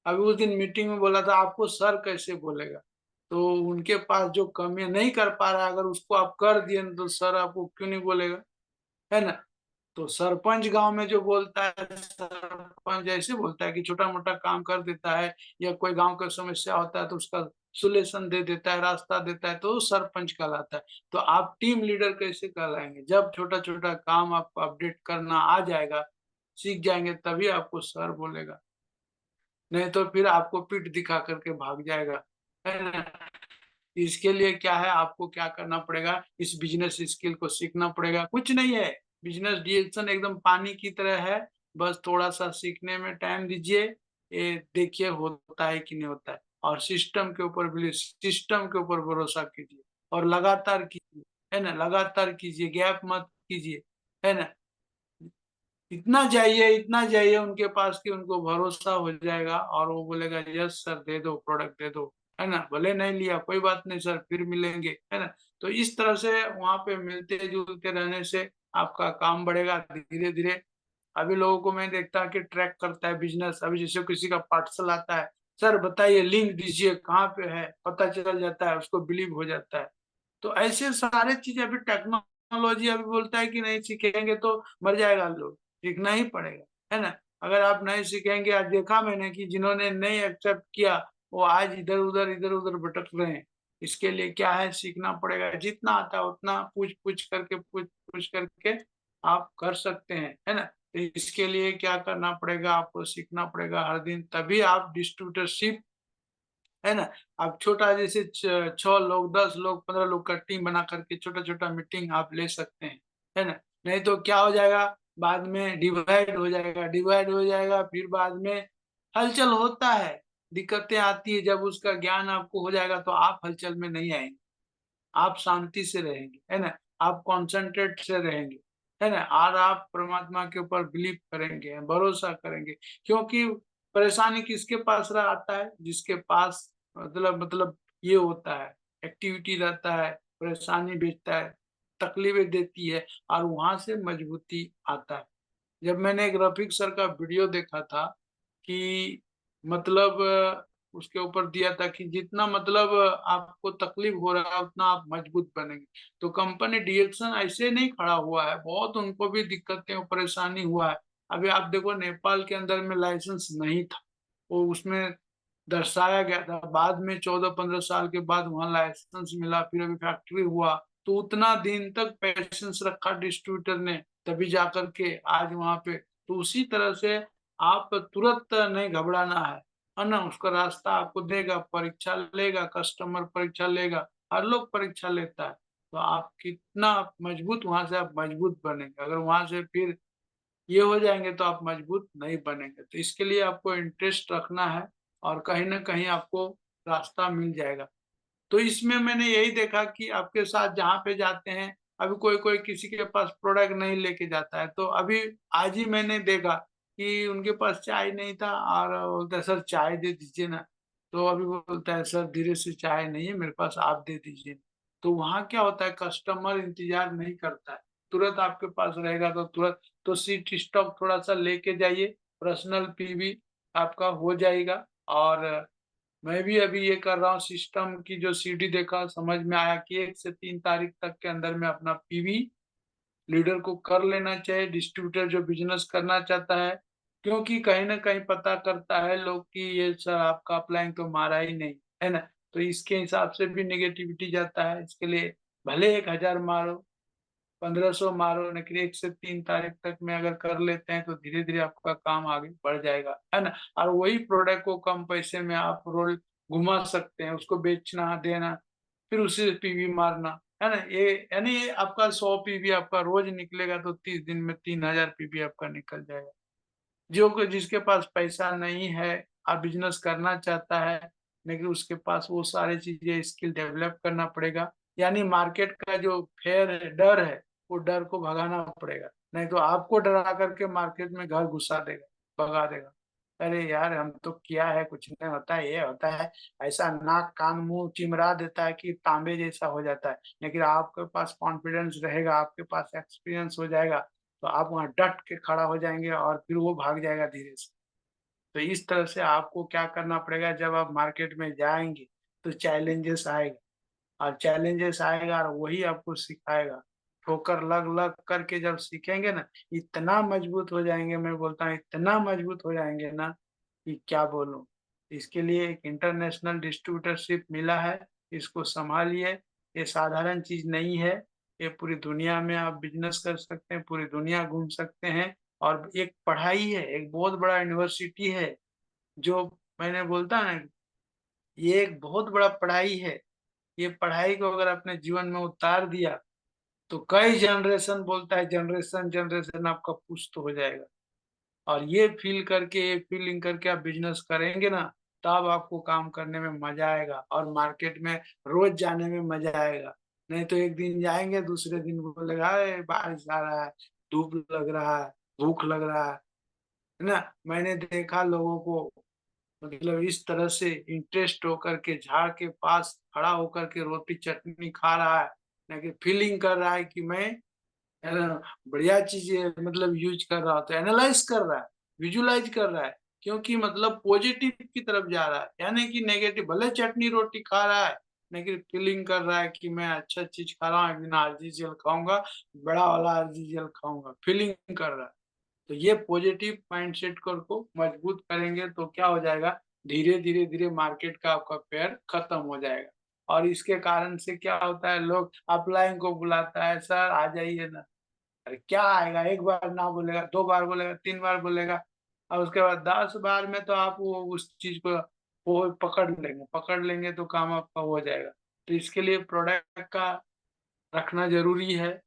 अभी उस दिन मीटिंग में बोला था आपको सर कैसे बोलेगा। तो उनके पास जो कमी नहीं कर पा रहा है, अगर उसको आप कर दिए तो सर आपको क्यों नहीं बोलेगा, है ना। तो सरपंच गांव में जो बोलता है, सरपंच ऐसे बोलता है कि छोटा मोटा काम कर देता है या कोई गांव का समस्या होता है तो उसका सोल्यूशन दे देता है, रास्ता देता है, तो वो सरपंच कहलाता है। तो आप टीम लीडर कैसे कहलाएंगे, जब छोटा छोटा काम आपको अपडेट करना आ जाएगा, सीख जाएंगे, तभी आपको सर बोलेगा। नहीं तो फिर आपको पीठ दिखा करके भाग जाएगा, है ना। इसके लिए क्या है, आपको क्या करना पड़ेगा, इस बिजनेस स्किल को सीखना पड़ेगा। कुछ नहीं है, बिजनेस डिसीजन एकदम पानी की तरह है। बस थोड़ा सा सीखने में टाइम दीजिए, ये देखिए होता है कि नहीं होता है। और सिस्टम के ऊपर भी, सिस्टम के ऊपर भरोसा कीजिए और लगातार कीजिए, है ना, लगातार कीजिए, गैप मत कीजिए, है ना। इतना जाइए उनके पास कि उनको भरोसा हो जाएगा और वो बोलेगा यस सर दे दो, प्रोडक्ट दे दो, है ना। भले नहीं लिया कोई बात नहीं सर, फिर मिलेंगे, है ना। तो इस तरह से वहां पे मिलते जुलते रहने से आपका काम बढ़ेगा धीरे धीरे। अभी लोगों को मैं देखता कि ट्रैक करता है बिजनेस। अभी जैसे किसी का पार्सल आता है, सर बताइए लिंक दीजिए कहाँ पे है, पता चल जाता है, उसको बिलीव हो जाता है। तो ऐसे सारे चीजें अभी टेक्नोलॉजी अभी बोलता है कि नहीं सीखेंगे तो मर जाएगा लोग, सीखना ही पड़ेगा, है ना। अगर आप नहीं सीखेंगे, आज देखा मैंने कि जिन्होंने नहीं एक्सेप्ट किया वो आज इधर उधर भटक रहे हैं। इसके लिए क्या है, सीखना पड़ेगा, जितना आता है उतना पूछ पूछ करके आप कर सकते हैं, है ना। तो इसके लिए क्या करना पड़ेगा, आपको सीखना पड़ेगा हर दिन, तभी आप डिस्ट्रीब्यूटरशिप, है ना। आप छोटा जैसे 6 लोग 10 लोग 15 लोग का टीम बना करके छोटा छोटा मीटिंग आप ले सकते हैं, है ना। नहीं तो क्या हो जाएगा, बाद में डिवाइड हो जाएगा, फिर बाद में हलचल होता है, दिक्कतें आती है। जब उसका ज्ञान आपको हो जाएगा तो आप हलचल में नहीं आएंगे, आप शांति से रहेंगे, है ना, आप कॉन्सेंट्रेट से रहेंगे। है ना, और आप परमात्मा के ऊपर बिलीव करेंगे, भरोसा करेंगे। क्योंकि परेशानी किसके पास रह आता है? जिसके पास मतलब ये होता है, एक्टिविटी रहता है, परेशानी भेजता है, तकलीफें देती है, और वहां से मजबूती आता है। जब मैंने एक रफीक सर का वीडियो देखा था कि मतलब उसके ऊपर दिया था कि जितना मतलब आपको तकलीफ हो रहा है उतना आप मजबूत बनेंगे। तो कंपनी डीएक्सन ऐसे नहीं खड़ा हुआ है, बहुत उनको भी दिक्कतें और परेशानी हुआ है। अभी आप देखो, नेपाल के अंदर में लाइसेंस नहीं था, वो उसमें दर्शाया गया था, बाद में 14-15 साल के बाद वहां लाइसेंस मिला, फिर अभी फैक्ट्री हुआ। तो उतना दिन तक पेशेंस रखा डिस्ट्रीब्यूटर ने, तभी जाकर के आज वहां पे। तो उसी तरह से आप तुरंत नहीं घबराना है ना। उसका रास्ता आपको देगा, परीक्षा लेगा, कस्टमर परीक्षा लेगा, हर लोग परीक्षा लेता है। तो आप कितना मजबूत, वहां से आप मजबूत बनेंगे। अगर वहां से फिर ये हो जाएंगे तो आप मजबूत नहीं बनेंगे। तो इसके लिए आपको इंटरेस्ट रखना है, और कहीं ना कहीं आपको रास्ता मिल जाएगा। तो इसमें मैंने यही देखा कि आपके साथ जहाँ पे जाते हैं, अभी कोई कोई किसी के पास प्रोडक्ट नहीं लेके जाता है। तो अभी आज ही मैंने देखा कि उनके पास चाय नहीं था, और बोलता है सर चाय दे दीजिए ना। तो अभी वो बोलता है सर धीरे से, चाय नहीं है मेरे पास, आप दे दीजिए। तो वहाँ क्या होता है, कस्टमर इंतजार नहीं करता है, तुरंत आपके पास रहेगा तो तुरंत। तो सीट स्टॉक थोड़ा सा लेके जाइए, पर्सनल पीवी आपका हो जाएगा। और मैं भी अभी ये कर रहा हूँ, सिस्टम की जो सीडी देखा, समझ में आया कि 1 से 3 तारीख तक के अंदर में अपना पीवी लीडर को कर लेना चाहिए, डिस्ट्रीब्यूटर जो बिजनेस करना चाहता है। क्योंकि कहीं ना कहीं पता करता है लोग कि ये सर आपका अपलाइन तो मारा ही नहीं, है ना। तो इसके हिसाब से भी नेगेटिविटी जाता है। इसके लिए भले 1,000 मारो, 1,500 मारो, लेकिन 1 से 3 तारीख तक में अगर कर लेते हैं तो धीरे धीरे आपका काम आगे बढ़ जाएगा, है ना। और वही प्रोडक्ट को कम पैसे में आप रोल घुमा सकते हैं, उसको बेचना देना, फिर उसे पीवी मारना, है ना। ये यानी ये आपका 100 पीवी आपका रोज निकलेगा तो 30 दिन में 3,000 पीवी आपका निकल जाएगा। जिसके पास पैसा नहीं है और बिजनेस करना चाहता है, लेकिन उसके पास वो सारी चीजें स्किल डेवलप करना पड़ेगा। यानी मार्केट का जो फेयर है, डर है, वो डर को भगाना पड़ेगा। नहीं तो आपको डरा करके मार्केट में घर घुसा देगा, भगा देगा। अरे यार हम तो किया है, कुछ नहीं होता है, ये होता है, ऐसा नाक कान मुंह चिमरा देता है कि तांबे जैसा हो जाता है। लेकिन आपके पास कॉन्फिडेंस रहेगा, आपके पास एक्सपीरियंस हो जाएगा, तो आप वहां डट के खड़ा हो जाएंगे, और फिर वो भाग जाएगा धीरे से। तो इस तरह से आपको क्या करना पड़ेगा, जब आप मार्केट में जाएंगे तो चैलेंजेस आएगा, और चैलेंजेस आएगा और वही आपको सिखाएगा। ठोकर लग लग करके जब सीखेंगे ना, इतना मजबूत हो जाएंगे, मैं बोलता हूँ इतना मजबूत हो जाएंगे ना कि क्या बोलूं। इसके लिए एक इंटरनेशनल डिस्ट्रीब्यूटरशिप मिला है, इसको संभालिए। ये साधारण चीज नहीं है, ये पूरी दुनिया में आप बिजनेस कर सकते हैं, पूरी दुनिया घूम सकते हैं। और एक पढ़ाई है, एक बहुत बड़ा यूनिवर्सिटी है, जो मैंने बोलता ना, ये एक बहुत बड़ा पढ़ाई है। ये पढ़ाई को अगर अपने जीवन में उतार दिया तो कई जनरेशन, बोलता है जनरेशन जनरेशन आपका पुश्त हो जाएगा। और ये फील करके, ये फीलिंग करके आप बिजनेस करेंगे ना, तब आपको काम करने में मजा आएगा, और मार्केट में रोज जाने में मजा आएगा। नहीं तो एक दिन जाएंगे, दूसरे दिन बोलेगा अरे बारिश आ रहा है, धूप लग रहा है, भूख लग रहा है ना। मैंने देखा लोगों को, मतलब इस तरह से इंटरेस्ट होकर के झाड़ के पास खड़ा होकर के रोटी चटनी खा रहा है, लेकिन फीलिंग कर रहा है कि मैं है ना, बढ़िया चीज मतलब यूज कर रहा होता है, एनालाइज कर रहा है, विजुलाइज कर रहा है। क्योंकि मतलब पॉजिटिव की तरफ जा रहा है, यानी कि नेगेटिव भले चटनी रोटी खा रहा है, लेकिन फीलिंग कर रहा है कि मैं अच्छा चीज खा रहा हूँ, एक दिन आरजीजीएल खाऊंगा, बड़ा वाला आरजीजीएल खाऊंगा, फीलिंग कर रहा है। तो ये पॉजिटिव माइंडसेट को मजबूत करेंगे तो क्या हो जाएगा, धीरे धीरे धीरे मार्केट का आपका पेयर खत्म हो जाएगा। और इसके कारण से क्या होता है, लोग अपलाइन को बुलाता है, सर आ जाइए ना। अरे क्या आएगा, एक बार ना बोलेगा, 2 बार बोलेगा, 3 बार बोलेगा, और उसके बाद 10 बार में तो आप वो उस चीज को वो पकड़ लेंगे तो काम आपका हो जाएगा। तो इसके लिए प्रोडक्ट का रखना जरूरी है।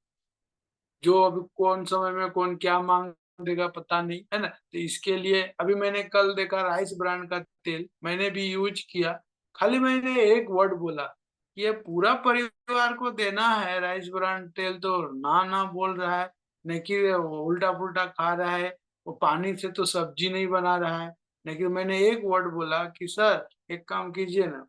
जो अभी कौन समय में कौन क्या मांग देगा पता नहीं, है ना। तो इसके लिए अभी मैंने कल देखा राइस ब्रांड का तेल मैंने भी यूज किया। खाली मैंने एक वर्ड बोला कि ये पूरा परिवार को देना है राइस ब्रांड तेल, तो ना ना बोल रहा है। नहीं कि वो उल्टा पुल्टा खा रहा है, वो पानी से तो सब्जी नहीं बना रहा है। लेकिन मैंने एक वर्ड बोला कि सर एक काम कीजिए ना,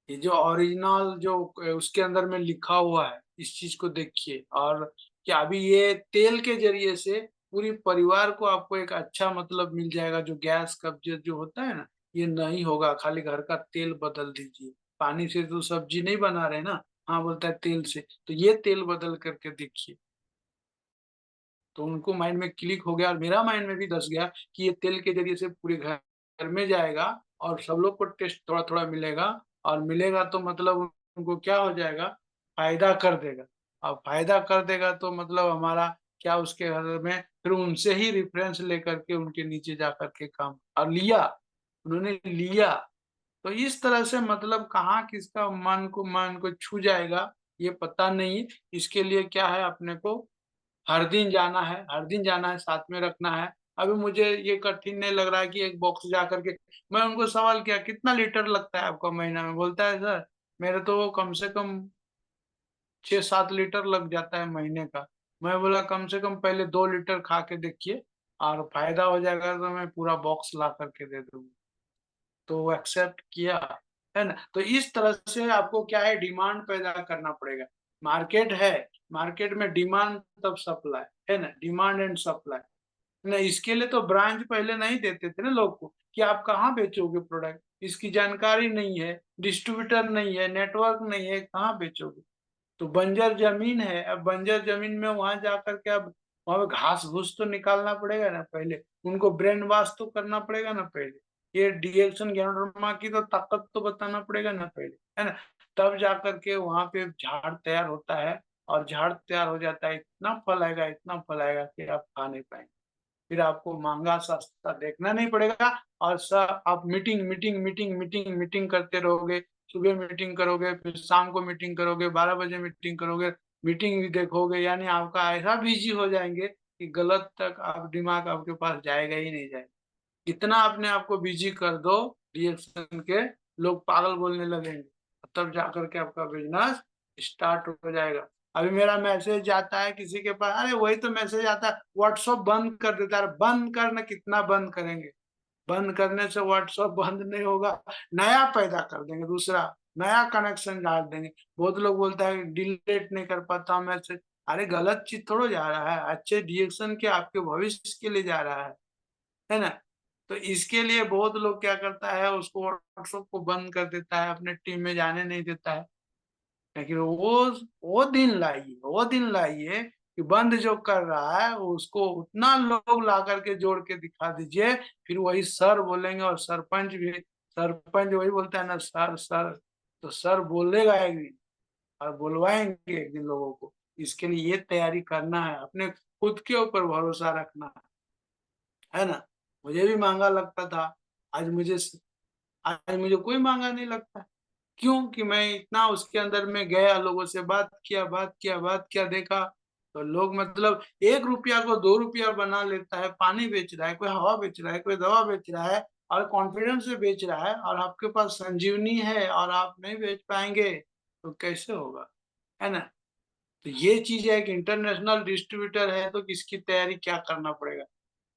ये जो ओरिजिनल जो उसके अंदर में लिखा हुआ है इस चीज को देखिए, और क्या अभी ये तेल के जरिए से पूरी परिवार को आपको एक अच्छा मतलब मिल जाएगा, जो गैस कब्जियत जो होता है ना, ये नहीं होगा। खाली घर का तेल बदल दीजिए, पानी से तो सब्जी नहीं बना रहे ना, हाँ बोलता है तेल से, तो ये तेल बदल करके देखिए। तो उनको माइंड में क्लिक हो गया और मेरा माइंड में भी धस गया कि ये तेल के जरिए से पूरे घर घर में जाएगा और सब लोग को टेस्ट थोड़ा थोड़ा मिलेगा, और मिलेगा तो मतलब उनको क्या हो जाएगा, फायदा कर देगा। और फायदा कर देगा तो मतलब हमारा क्या, उसके घर में फिर उनसे ही रेफरेंस लेकर के उनके नीचे जा करके काम और लिया, उन्होंने लिया। तो इस तरह से मतलब कहाँ किसका मन को छू जाएगा ये पता नहीं। इसके लिए क्या है, अपने को हर दिन जाना है, हर दिन जाना है, साथ में रखना है। अभी मुझे ये कठिन नहीं लग रहा है कि एक बॉक्स जा करके, मैं उनको सवाल किया कितना लीटर लगता है आपका महीना में, बोलता है सर मेरे तो कम से कम 6-7 लीटर लग जाता है महीने का। मैं बोला कम से कम पहले 2 लीटर खा के देखिए, और फायदा हो जाएगा तो मैं पूरा बॉक्स ला करके दे दूंगा। तो वो एक्सेप्ट किया, है ना। तो इस तरह से आपको क्या है, डिमांड पैदा करना पड़ेगा। मार्केट है, मार्केट में डिमांड तब सप्लाई, है ना, डिमांड एंड सप्लाई। ना इसके लिए तो ब्रांच पहले नहीं देते थे ना लोग को कि आप कहाँ बेचोगे प्रोडक्ट, इसकी जानकारी नहीं है, डिस्ट्रीब्यूटर नहीं है, नेटवर्क नहीं है, कहाँ बेचोगे। तो बंजर जमीन है, अब बंजर जमीन में वहां जाकर के अब वहां पे घास घूस तो निकालना पड़ेगा ना पहले, उनको ब्रेन वॉश तो करना पड़ेगा ना पहले, ये डीएक्शन गैनोडर्मा की तो ताकत तो बताना पड़ेगा ना पहले, है ना। तब जाकर के वहां पे झाड़ तैयार होता है, और झाड़ तैयार हो जाता है, इतना फैलाएगा, इतना फैलाएगा कि आप खा नहीं पाएंगे। फिर आपको महंगा सस्ता देखना नहीं पड़ेगा, और सब आप meeting meeting meeting meeting meeting करते रहोगे। सुबह मीटिंग करोगे, फिर शाम को मीटिंग करोगे, 12 बजे मीटिंग करोगे, मीटिंग भी देखोगे, यानी आपका ऐसा बिजी हो जाएंगे कि गलत तक आप दिमाग आपके पास जाएगा ही नहीं जाएगा। इतना अपने आप को बिजी कर दो रिएक्शन के, लोग पागल बोलने लगेंगे, तब जाकर के आपका बिजनेस स्टार्ट हो जाएगा। अभी मेरा मैसेज जाता है किसी के पास, अरे वही तो मैसेज आता है, व्हाट्सअप बंद कर देता है। बंद करना कितना बंद करेंगे, बंद करने से व्हाट्सअप बंद नहीं होगा, नया पैदा कर देंगे, दूसरा नया कनेक्शन डाल देंगे। बहुत लोग बोलता है डिलीट नहीं कर पाता मैसेज, अरे गलत चीज थोड़ा जा रहा है, अच्छे डिरेक्शन के आपके भविष्य के लिए जा रहा है ना। तो इसके लिए बहुत लोग क्या करता है, उसको व्हाट्सएप को बंद कर देता है, अपने टीम में जाने नहीं देता है। लेकिन वो दिन लाइए, वो दिन लाइए कि बंद जो कर रहा है उसको उतना लोग ला करके जोड़ के दिखा दीजिए, फिर वही सर बोलेंगे, और सरपंच भी, सरपंच वही बोलता है ना सर सर, तो सर बोलेगा एक दिन, और बुलवाएंगे एक दिन लोगों को। इसके लिए ये तैयारी करना है, अपने खुद के ऊपर भरोसा रखना है ना। मुझे भी महंगा लगता था, आज मुझे आज मुझे कोई महंगा नहीं लगता। क्यों कि मैं इतना उसके अंदर में गया, लोगों से बात किया, बात किया, बात किया, देखा। तो लोग मतलब 1 रुपया को 2 रुपया बना लेता है, पानी बेच रहा है, कोई हवा बेच रहा है, कोई दवा बेच रहा है, और कॉन्फिडेंस से बेच रहा है, और आपके पास संजीवनी है और आप नहीं बेच पाएंगे तो कैसे होगा, है ना। तो ये चीज है कि इंटरनेशनल डिस्ट्रीब्यूटर है तो किसकी तैयारी क्या करना पड़ेगा,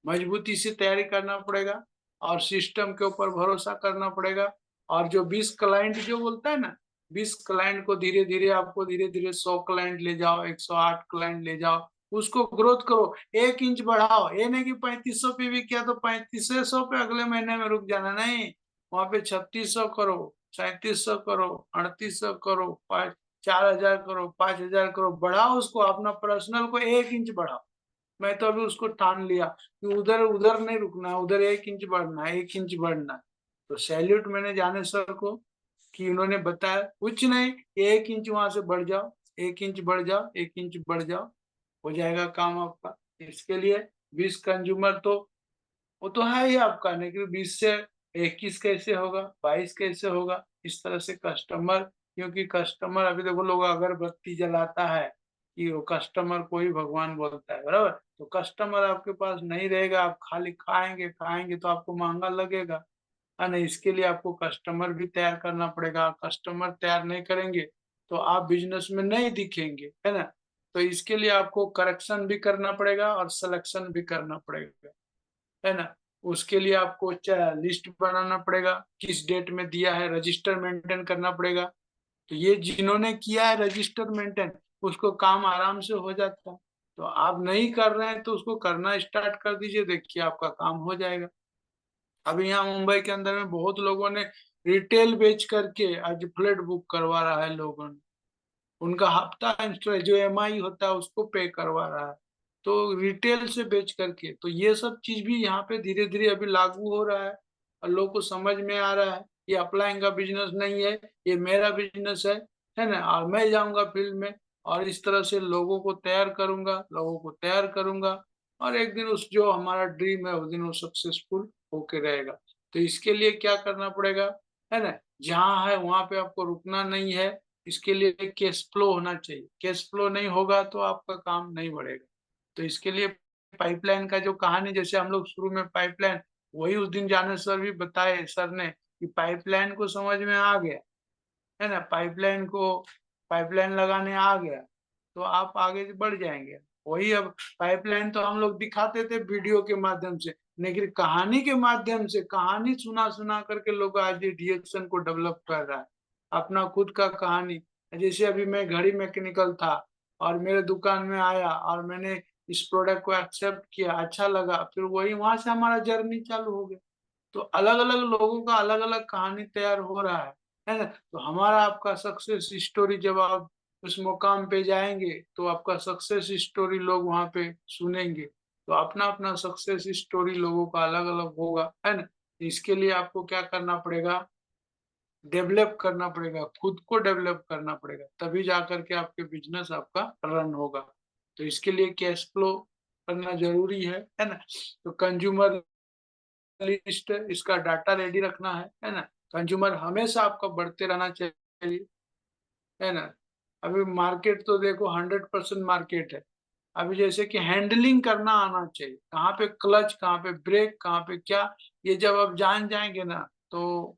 मजबूती से तैयारी करना पड़ेगा, और सिस्टम के ऊपर भरोसा करना पड़ेगा। और जो 20 क्लाइंट जो बोलता है ना, 20 क्लाइंट को धीरे धीरे आपको धीरे धीरे 100 क्लाइंट ले जाओ, 108 क्लाइंट ले जाओ, उसको ग्रोथ करो, 1 इंच बढ़ाओ। ये नहीं कि 3500 पे भी किया तो 3500 पे अगले महीने में रुक जाना, नहीं, वहां पे 3600 करो, 3700 करो, 3800 करो, 4000 करो, 5000 करो, बढ़ाओ उसको, अपना पर्सनल को 1 इंच बढ़ाओ। मैं तो अभी उसको ठान लिया कि उधर उधर नहीं रुकना है, उधर 1 इंच बढ़ना है, 1 इंच बढ़ना है। तो सैल्यूट मैंने जाने सर को कि उन्होंने बताया कुछ नहीं, 1 इंच वहां से बढ़ जाओ, 1 इंच बढ़ जाओ, 1 इंच बढ़ जाओ, हो जाएगा काम आपका। इसके लिए 20 कंज्यूमर तो वो तो है ही आपका, लेकिन 20 से 21 कैसे होगा, 22 कैसे होगा, इस तरह से कस्टमर, क्योंकि कस्टमर अभी देखो लोग अगरबत्ती जलाता है कि वो कस्टमर को ही भगवान बोलता है, बराबर। तो कस्टमर आपके पास नहीं रहेगा, आप खाली खाएंगे खाएंगे तो आपको महंगा लगेगा, है ना। इसके लिए आपको कस्टमर भी तैयार करना पड़ेगा, कस्टमर तैयार नहीं करेंगे तो आप बिजनेस में नहीं दिखेंगे, है ना। तो इसके लिए आपको करेक्शन भी करना पड़ेगा और सिलेक्शन भी करना पड़ेगा, है ना। उसके लिए आपको लिस्ट बनाना पड़ेगा, किस डेट में दिया है, रजिस्टर मेंटेन करना पड़ेगा। तो ये जिन्होंने किया है रजिस्टर मेंटेन, उसको काम आराम से हो जाता है। तो आप नहीं कर रहे हैं तो उसको करना स्टार्ट कर दीजिए, देखिए आपका काम हो जाएगा। अभी यहाँ मुंबई के अंदर में बहुत लोगों ने रिटेल बेच करके आज फ्लैट बुक करवा रहा है लोगों ने, उनका हफ्ता इंस्टॉल जो EMI होता है उसको पे करवा रहा है, तो रिटेल से बेच करके। तो ये सब चीज भी यहाँ पे धीरे धीरे अभी लागू हो रहा है और लोगों को समझ में आ रहा है ये अपलाइन का बिजनेस नहीं है, ये मेरा बिजनेस है ना। और मैं जाऊंगा फील्ड में और इस तरह से लोगों को तैयार करूंगा, लोगों को तैयार करूंगा, और एक दिन उस जो हमारा ड्रीम है उस दिन वो सक्सेसफुल होके रहेगा। तो इसके लिए क्या करना पड़ेगा, है ना, जहाँ है वहां पे आपको रुकना नहीं है। इसके लिए कैश फ्लो होना चाहिए, कैश फ्लो नहीं होगा तो आपका काम नहीं बढ़ेगा। तो इसके लिए पाइपलाइन का जो कहानी, जैसे हम लोग शुरू में पाइपलाइन, वही उस दिन जाने सर भी बताए सर ने कि पाइपलाइन को समझ में आ गया, है ना, पाइपलाइन लगाने आ गया तो आप आगे बढ़ जाएंगे। वही अब पाइपलाइन तो हम लोग दिखाते थे वीडियो के माध्यम से, लेकिन कहानी के माध्यम से, कहानी सुना सुना करके लोग आज ये रिएक्शन को डेवलप कर रहा है, अपना खुद का कहानी। जैसे अभी मैं घड़ी मैकेनिकल था और मेरे दुकान में आया और मैंने इस प्रोडक्ट को एक्सेप्ट किया, अच्छा लगा, फिर वही वहां से हमारा जर्नी चालू हो गया। तो अलग अलग लोगों का अलग अलग कहानी तैयार हो रहा है ना। तो हमारा आपका सक्सेस स्टोरी जब आप उस मुकाम पे जाएंगे तो आपका सक्सेस स्टोरी लोग वहां पे सुनेंगे। तो अपना अपना सक्सेस स्टोरी लोगों का अलग अलग होगा, है ना। इसके लिए आपको क्या करना पड़ेगा, डेवलप करना पड़ेगा, खुद को डेवलप करना पड़ेगा, तभी जा करके आपके बिजनेस आपका रन होगा। तो इसके लिए कैश फ्लो करना जरूरी है ना। तो कंज्यूमर लिस्ट, इसका डाटा रेडी रखना है ना। कंज्यूमर हमेशा आपका बढ़ते रहना चाहिए, है ना। अभी मार्केट तो देखो 100% मार्केट है। अभी जैसे कि हैंडलिंग करना आना चाहिए, कहाँ पे क्लच, कहाँ पे ब्रेक, कहाँ पे क्या, ये जब आप जान जाएंगे ना तो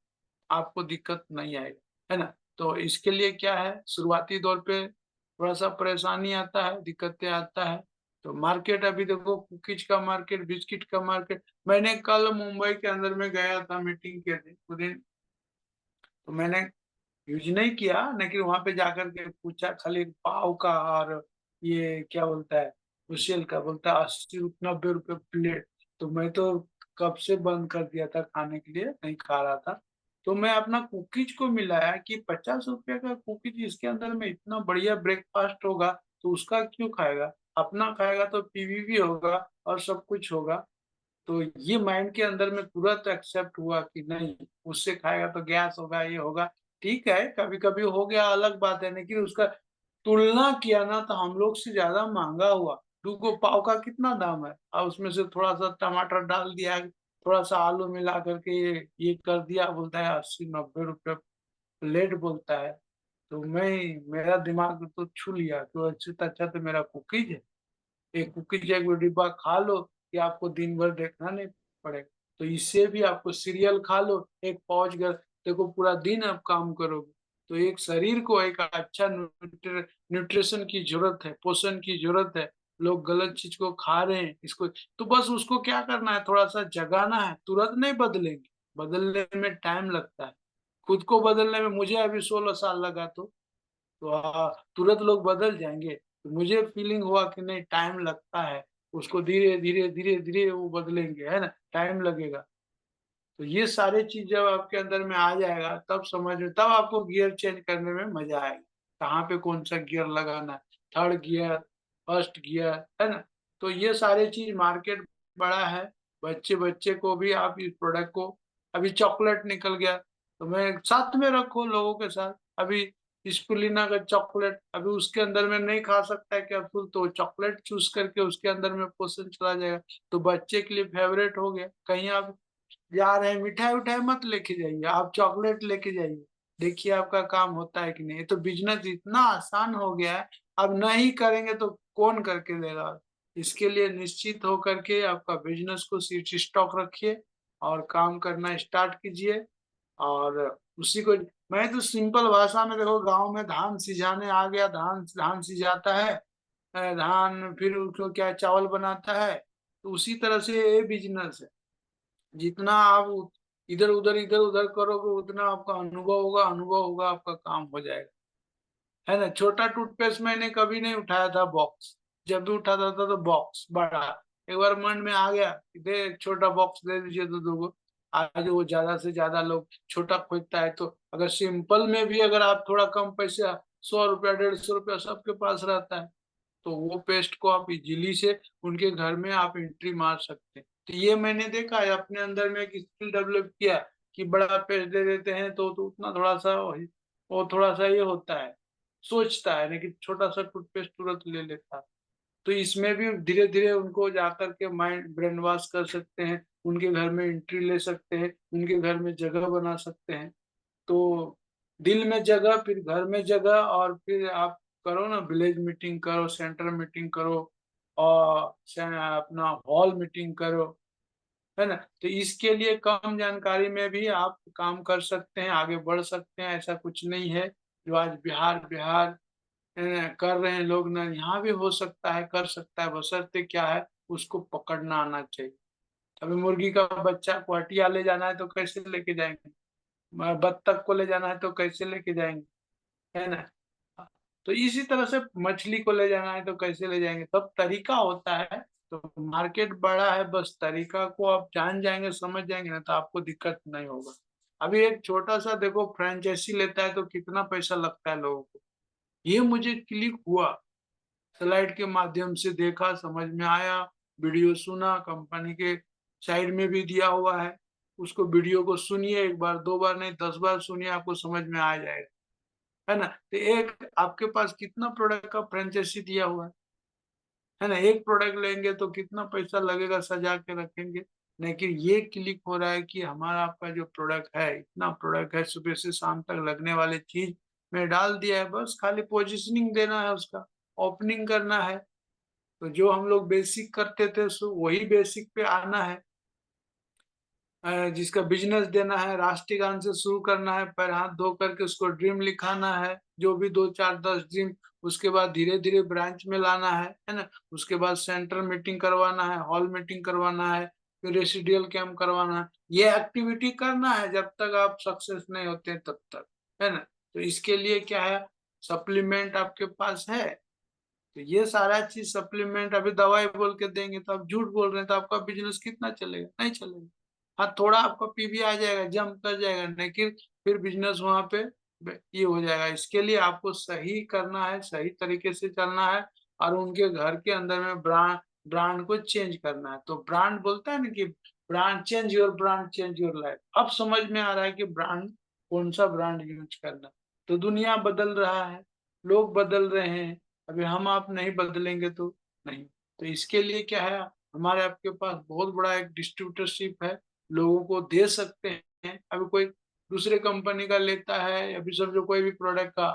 आपको दिक्कत नहीं आएगी, है ना। तो इसके लिए क्या है, शुरुआती दौर पे थोड़ा सा परेशानी आता है, दिक्कतें आता है। तो मार्केट अभी देखो, कुकीज का मार्केट, बिस्किट का मार्केट। मैंने कल मुंबई के अंदर में गया था मीटिंग के दिन, उस दिन तो मैंने यूज नहीं किया, लेकिन वहां पे जाकर के पूछा खाली पाव का, और ये क्या बोलता है, उसेल का, बोलता है 80 90 रुपए प्लेट। तो मैं तो कब से बंद कर दिया था, खाने के लिए नहीं खा रहा था। तो मैं अपना कुकीज को मिलाया कि 50 रुपए का कुकीज, इसके अंदर में इतना बढ़िया ब्रेकफास्ट होगा तो उसका क्यों खाएगा, अपना खाएगा तो पीवीवी होगा और सब कुछ होगा। तो ये माइंड के अंदर में तुरंत एक्सेप्ट हुआ कि नहीं, उससे खाएगा तो गैस होगा, ये होगा। ठीक है, कभी कभी हो गया, अलग बात है, लेकिन उसका तुलना किया ना तो हम लोग से ज्यादा महंगा हुआ। 2 पाव का कितना दाम है, और उसमें से थोड़ा सा टमाटर डाल दिया, थोड़ा सा आलू मिला करके ये कर दिया, बोलता है 80 90 रुपये प्लेट, बोलता है। तो मैं, मेरा दिमाग तो छू लिया, तो अच्छे तो अच्छा तो मेरा कुकीज है, एक कुकीज एक डिब्बा खा लो कि आपको दिन भर देखना नहीं पड़ेगा। तो इससे भी आपको सीरियल खा लो एक पाउच कर, देखो पूरा दिन आप काम करोगे। तो एक शरीर को एक अच्छा न्यूट्रिशन की जरूरत है, पोषण की जरूरत है। लोग गलत चीज को खा रहे हैं इसको, तो बस उसको क्या करना है, थोड़ा सा जगाना है, तुरंत नहीं बदलेंगे, बदलने में टाइम लगता है। खुद को बदलने में मुझे अभी 16 साल लगा, तो तुरंत लोग बदल जाएंगे। तो मुझे फीलिंग हुआ कि नहीं, टाइम लगता है, उसको धीरे धीरे धीरे धीरे वो बदलेंगे, है ना, टाइम लगेगा। तो ये सारे चीज जब आपके अंदर में आ जाएगा तब समझ में, तब आपको गियर चेंज करने में मजा आएगा, कहाँ पे कौन सा गियर लगाना है, थर्ड गियर, फर्स्ट गियर, है ना। तो ये सारे चीज, मार्केट बड़ा है, बच्चे बच्चे को भी आप इस प्रोडक्ट को, अभी चॉकलेट निकल गया तो मैं साथ में रखो लोगों के साथ। अभी स्पुलिना का चॉकलेट, अभी उसके अंदर में नहीं खा सकता है कैप्सूल, तो चॉकलेट चूज करके उसके अंदर में पोषण चला जाएगा, तो बच्चे के लिए फेवरेट हो गया। कहीं आप जा रहे हैं, मिठाई उठाई मत लेके जाइए, आप चॉकलेट लेके जाइए, देखिए आपका काम होता है कि नहीं। ये तो बिजनेस इतना आसान हो गया है, अब नहीं करेंगे तो कौन करके देगा। इसके लिए निश्चित होकर के आपका बिजनेस को सीट स्टॉक रखिए और काम करना स्टार्ट कीजिए। और उसी को, मैं तो सिंपल भाषा में, देखो गांव में धान सिझाने आ गया, धान धान सिझाता है, धान, फिर उसको क्या चावल बनाता है। तो उसी तरह से ये बिजनेस है। जितना आप इधर उधर करोगे उतना आपका अनुभव होगा, आपका काम हो जाएगा, है ना। छोटा टूथपेस्ट मैंने कभी नहीं उठाया था बॉक्स, जब भी उठाता था तो बॉक्स बड़ा। एक बार मन में आ गया कि दे छोटा बॉक्स दे दीजिए तो दो। आज वो ज्यादा से ज्यादा लोग छोटा खोजता है, तो अगर सिंपल में भी अगर आप थोड़ा कम पैसा, 100 रुपया 150 रुपया सबके पास रहता है, तो वो पेस्ट को आप इजीली से उनके घर में आप एंट्री मार सकते हैं। तो ये मैंने देखा है, अपने अंदर में एक स्किल डेवलप किया कि बड़ा पेस्ट दे देते हैं तो उतना थोड़ा सा वो थोड़ा सा ये होता है, सोचता है, लेकिन छोटा सा टूथपेस्ट तुरंत ले लेता है। तो इसमें भी धीरे धीरे उनको जाकर के माइंड ब्रेन वॉश कर सकते हैं, उनके घर में एंट्री ले सकते हैं, उनके घर में जगह बना सकते हैं। तो दिल में जगह, फिर घर में जगह, और फिर आप करो ना, विलेज मीटिंग करो, सेंटर मीटिंग करो, और अपना हॉल मीटिंग करो, है ना। तो इसके लिए कम जानकारी में भी आप काम कर सकते हैं, आगे बढ़ सकते हैं। ऐसा कुछ नहीं है जो आज बिहार बिहार कर रहे हैं लोग ना, यहाँ भी हो सकता है, कर सकता है, बशर्ते क्या है, उसको पकड़ना आना चाहिए। अभी मुर्गी का बच्चा को हटिया ले जाना है तो कैसे लेके जाएंगे, बत्तख को ले जाना है तो कैसे लेके जाएंगे, है ना। तो इसी तरह से मछली को ले जाना है तो कैसे ले जाएंगे, सब तरीका होता है। तो मार्केट बड़ा है, बस तरीका को आप जान जाएंगे, समझ जाएंगे ना, तो आपको दिक्कत नहीं होगा। अभी एक छोटा सा देखो, फ्रेंचाइजी लेता है तो कितना पैसा लगता है लोगों को। ये मुझे क्लिक हुआ, स्लाइड के माध्यम से देखा, समझ में आया, वीडियो सुना, कंपनी के साइड में भी दिया हुआ है। उसको वीडियो को सुनिए, एक बार दो बार नहीं 10 बार सुनिए, आपको समझ में आ जाएगा, है ना। तो एक आपके पास कितना प्रोडक्ट का फ्रेंचाइजी दिया हुआ है ना। एक प्रोडक्ट लेंगे तो कितना पैसा लगेगा, सजा के रखेंगे। लेकिन ये क्लिक हो रहा है कि हमारा आपका जो प्रोडक्ट है, इतना प्रोडक्ट है, सुबह से शाम तक लगने वाले चीज में डाल दिया है, बस खाली पोजिशनिंग देना है, उसका ओपनिंग करना है। तो जो हम लोग बेसिक करते थे सो वही बेसिक पे आना है। जिसका बिजनेस देना है, राष्ट्रीय गान से शुरू करना है, पैर हाथ धो करके उसको ड्रीम लिखाना है, जो भी 2 4 10 ड्रीम। उसके बाद धीरे धीरे ब्रांच में लाना है ना। उसके बाद सेंटर मीटिंग करवाना है, हॉल मीटिंग करवाना है, फिर रेसिडियल कैंप करवाना है। ये एक्टिविटी करना है जब तक आप सक्सेस नहीं होते तब तक, है ना। तो इसके लिए क्या है, सप्लीमेंट आपके पास है। तो ये सारा चीज सप्लीमेंट, अभी दवाई बोल के देंगे तो आप झूठ बोल रहे हैं, तो आपका बिजनेस कितना चलेगा, नहीं चलेगा। हाँ, थोड़ा आपका पीवी आ जाएगा, जंप कर जाएगा, लेकिन फिर बिजनेस वहां पे ये हो जाएगा। इसके लिए आपको सही करना है, सही तरीके से चलना है, और उनके घर के अंदर में ब्रांड ब्रांड को चेंज करना है। तो ब्रांड बोलता है ना कि ब्रांड चेंज योर लाइफ। अब समझ में आ रहा है कि ब्रांड, कौन सा ब्रांड यूज करना। तो दुनिया बदल रहा है, लोग बदल रहे हैं, अभी हम आप नहीं बदलेंगे तो नहीं। तो इसके लिए क्या है, हमारे आपके पास बहुत बड़ा एक डिस्ट्रीब्यूटरशिप है, लोगों को दे सकते हैं। अभी कोई दूसरे कंपनी का लेता है, अभी समझो कोई भी प्रोडक्ट का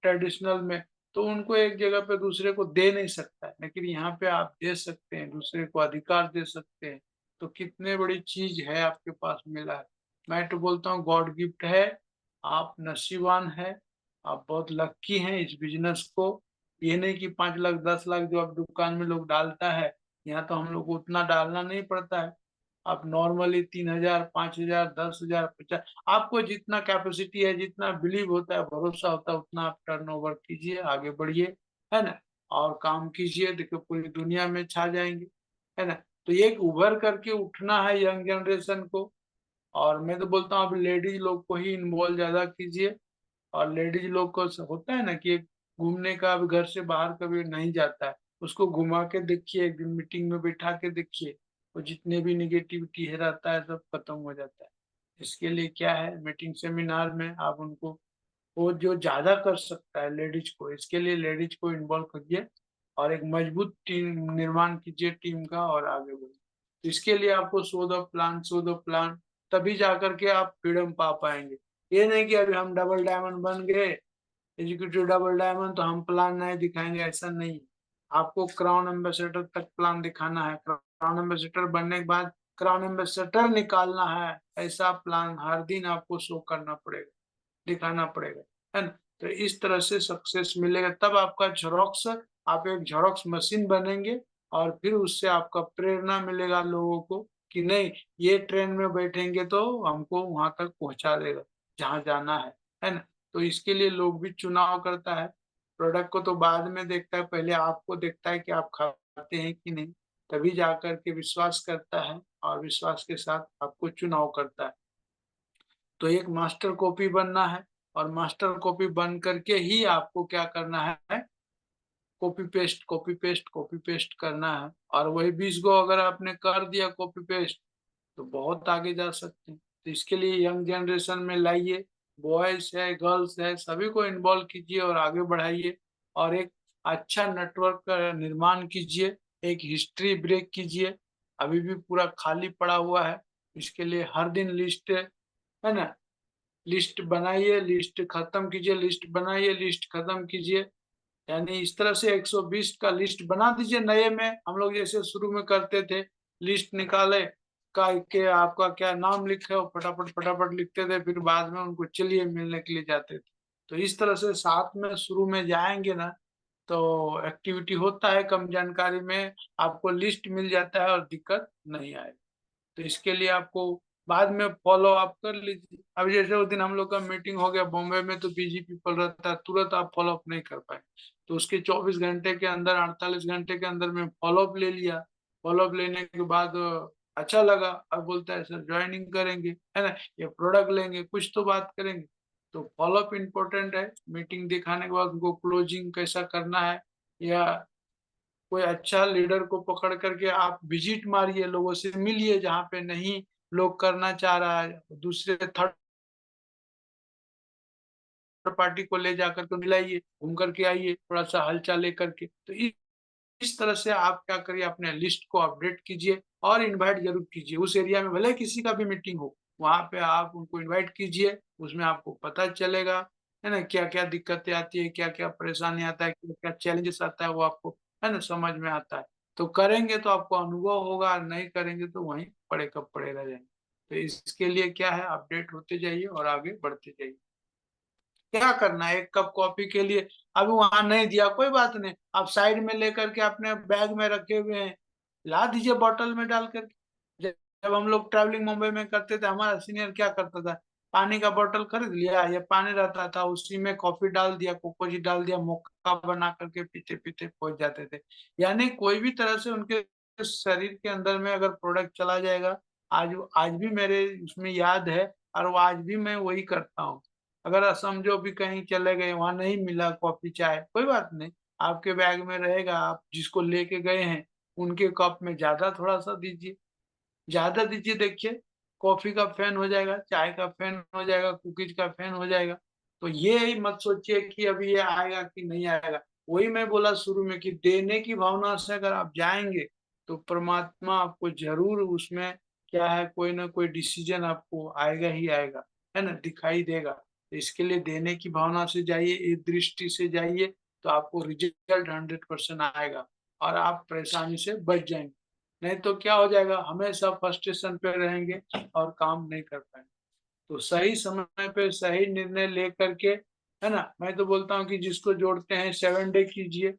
ट्रेडिशनल में, तो उनको एक जगह पे दूसरे को दे नहीं सकता है, लेकिन यहाँ पे आप दे सकते हैं, दूसरे को अधिकार दे सकते हैं। तो कितने बड़ी चीज है आपके पास मिला है। मैं तो बोलता हूँ गॉड गिफ्ट है, आप नसीबवान है, आप बहुत लक्की हैं इस बिजनेस को। ये नहीं कि 5 लाख 10 लाख जो अब दुकान में लोग डालता है, यहाँ तो हम लोग को उतना डालना नहीं पड़ता है। आप नॉर्मली 3,000 5,000 10,000 50, आपको जितना कैपेसिटी है, जितना बिलीव होता है, भरोसा होता है, उतना आप टर्नओवर कीजिए, आगे बढ़िए, है ना। और काम कीजिए, देखो पूरी दुनिया में छा जाएंगे, है ना। तो ये एक उभर करके उठना है यंग जनरेशन को। और मैं तो बोलता हूँ अब लेडीज लोग को ही इन्वॉल्व ज्यादा कीजिए। और लेडीज लोग को होता है ना कि एक घूमने का, अब घर से बाहर कभी नहीं जाता है, उसको घुमा के देखिए, एक दिन मीटिंग में बैठा के देखिए, और जितने भी निगेटिविटी है रहता है सब खत्म हो जाता है। इसके लिए क्या है, मीटिंग सेमिनार में आप उनको, वो जो ज्यादा कर सकता है लेडीज को, इसके लिए लेडीज को इन्वॉल्व करिए, और एक मजबूत टीम निर्माण कीजिए टीम का, और आगे बढ़िए। तो इसके लिए आपको शो द प्लान, तभी जाकर के आप फ्रीडम पा पाएंगे। ये नहीं कि अभी हम डबल डायमंड बन गए, एग्जीक्यूटिव डबल डायमंड, तो हम प्लान नहीं दिखाएंगे, ऐसा नहीं। आपको क्राउन एम्बेसडर तक प्लान दिखाना है, क्राउन एम्बेसडर बनने के बाद क्राउन एम्बेसडर निकालना है, ऐसा प्लान हर दिन आपको शो करना पड़ेगा, दिखाना पड़ेगा, है ना। तो इस तरह से सक्सेस मिलेगा, तब आपका जेरोक्स आप एक जेरोक्स मशीन बनेंगे और फिर उससे आपका प्रेरणा मिलेगा लोगों को कि नहीं, ये ट्रेन में बैठेंगे तो हमको वहां तक पहुंचा देगा जहाँ जाना है ना। तो इसके लिए लोग भी चुनाव करता है। प्रोडक्ट को तो बाद में देखता है, पहले आपको देखता है कि आप खाते हैं कि नहीं, तभी जाकर के विश्वास करता है और विश्वास के साथ आपको चुनाव करता है। तो एक मास्टर कॉपी बनना है और मास्टर कॉपी बन करके ही आपको क्या करना है, copy paste copy paste copy paste करना है। और वही 20 गो अगर आपने कर दिया कॉपी पेस्ट तो बहुत आगे जा सकते हैं। तो इसके लिए यंग जनरेशन में लाइए, बॉयज है गर्ल्स है सभी को इन्वॉल्व कीजिए और आगे बढ़ाइए और एक अच्छा नेटवर्क का निर्माण कीजिए, एक हिस्ट्री ब्रेक कीजिए। अभी भी पूरा खाली पड़ा हुआ है, इसके लिए हर दिन लिस्ट है ना, लिस्ट बनाइए, लिस्ट खत्म कीजिए, लिस्ट बनाइए, लिस्ट खत्म कीजिए। यानी इस तरह से 120 का लिस्ट बना दीजिए। नए में हम लोग जैसे शुरू में करते थे, लिस्ट निकाले का के आपका क्या नाम लिखे और फटाफट फटाफट लिखते थे, फिर बाद में उनको चलिए मिलने के लिए जाते थे। तो इस तरह से साथ में शुरू में जाएंगे ना तो एक्टिविटी होता है, कम जानकारी में आपको लिस्ट मिल जाता है और दिक्कत नहीं आएगी। तो इसके लिए आपको बाद में फॉलो अप कर लीजिए। अब जैसे उस दिन हम लोग का मीटिंग हो गया बॉम्बे में, तो बिजी पीपल रहता है, तुरंत आप फॉलो अप नहीं कर पाए, तो उसके 24 घंटे के अंदर 48 घंटे के अंदर में फॉलो अप ले लिया। फॉलो अप लेने के बाद अच्छा लगा, अब बोलता है सर ज्वाइनिंग करेंगे, है ना, ये प्रोडक्ट लेंगे, कुछ तो बात करेंगे। तो फॉलो अप इम्पोर्टेंट है। मीटिंग दिखाने के बाद उनको क्लोजिंग कैसा करना है, या कोई अच्छा लीडर को पकड़ करके आप विजिट मारिए, लोगों से मिलिए जहाँ पे नहीं लोग करना चाह रहा है, दूसरे थर्ड पार्टी को ले जाकर के मिलाइए, घूम करके आइए, थोड़ा सा हलचल लेकर के। तो इस तरह से आप क्या करिए, अपने लिस्ट को अपडेट कीजिए और इनवाइट जरूर कीजिए। उस एरिया में भले किसी का भी मीटिंग हो, वहां पे आप उनको इनवाइट कीजिए, उसमें आपको पता चलेगा, है ना, क्या क्या दिक्कतें आती है, क्या क्या परेशानी आता है, क्या क्या चैलेंजेस आता है, वो आपको है ना समझ में आता है। तो करेंगे तो आपको अनुभव होगा, नहीं करेंगे तो वहीं पड़े कब पड़े रह जाएंगे। तो इसके लिए क्या है, अपडेट होते जाइए और आगे बढ़ते जाइए। क्या करना है, एक कप कॉफी के लिए अभी वहां नहीं दिया कोई बात नहीं, आप साइड में लेकर के अपने बैग में रखे हुए हैं, ला दीजिए बोतल में डाल करके। जब हम लोग ट्रैवलिंग मुंबई में करते थे, हमारा सीनियर क्या करता था, पानी का बोतल खरीद लिया, या पानी रहता था उसी में कॉफी डाल दिया, कोकोजी डाल दिया, मोका बना करके पीते पीते पहुंच जाते थे। यानी कोई भी तरह से उनके शरीर के अंदर में अगर प्रोडक्ट चला जाएगा, आज आज भी मेरे उसमें याद है, और वो आज भी मैं वही करता हूँ। अगर समझो भी कहीं चले गए, वहां नहीं मिला कॉफी चाय, कोई बात नहीं, आपके बैग में रहेगा, आप जिसको लेके गए हैं उनके कप में ज्यादा थोड़ा सा दीजिए, ज्यादा दीजिए। देखिए, कॉफी का फैन हो जाएगा, चाय का फैन हो जाएगा, कुकीज का फैन हो जाएगा। तो ये ही मत सोचिए कि अभी ये आएगा कि नहीं आएगा। वही मैं बोला शुरू में कि देने की भावना से अगर आप जाएंगे तो परमात्मा आपको जरूर उसमें क्या है, कोई ना कोई डिसीजन आपको आएगा ही आएगा, है ना, दिखाई देगा। तो इसके लिए देने की भावना से जाइए, इस दृष्टि से जाइए, तो आपको रिजल्ट 100% आएगा और आप परेशानी से बच जाएंगे। नहीं तो क्या हो जाएगा, हमेशा फ्रस्ट्रेशन पे रहेंगे और काम नहीं कर पाएंगे। तो सही समय पे सही निर्णय ले करके, है ना, मैं तो बोलता हूँ कि जिसको जोड़ते हैं 7 डे कीजिए।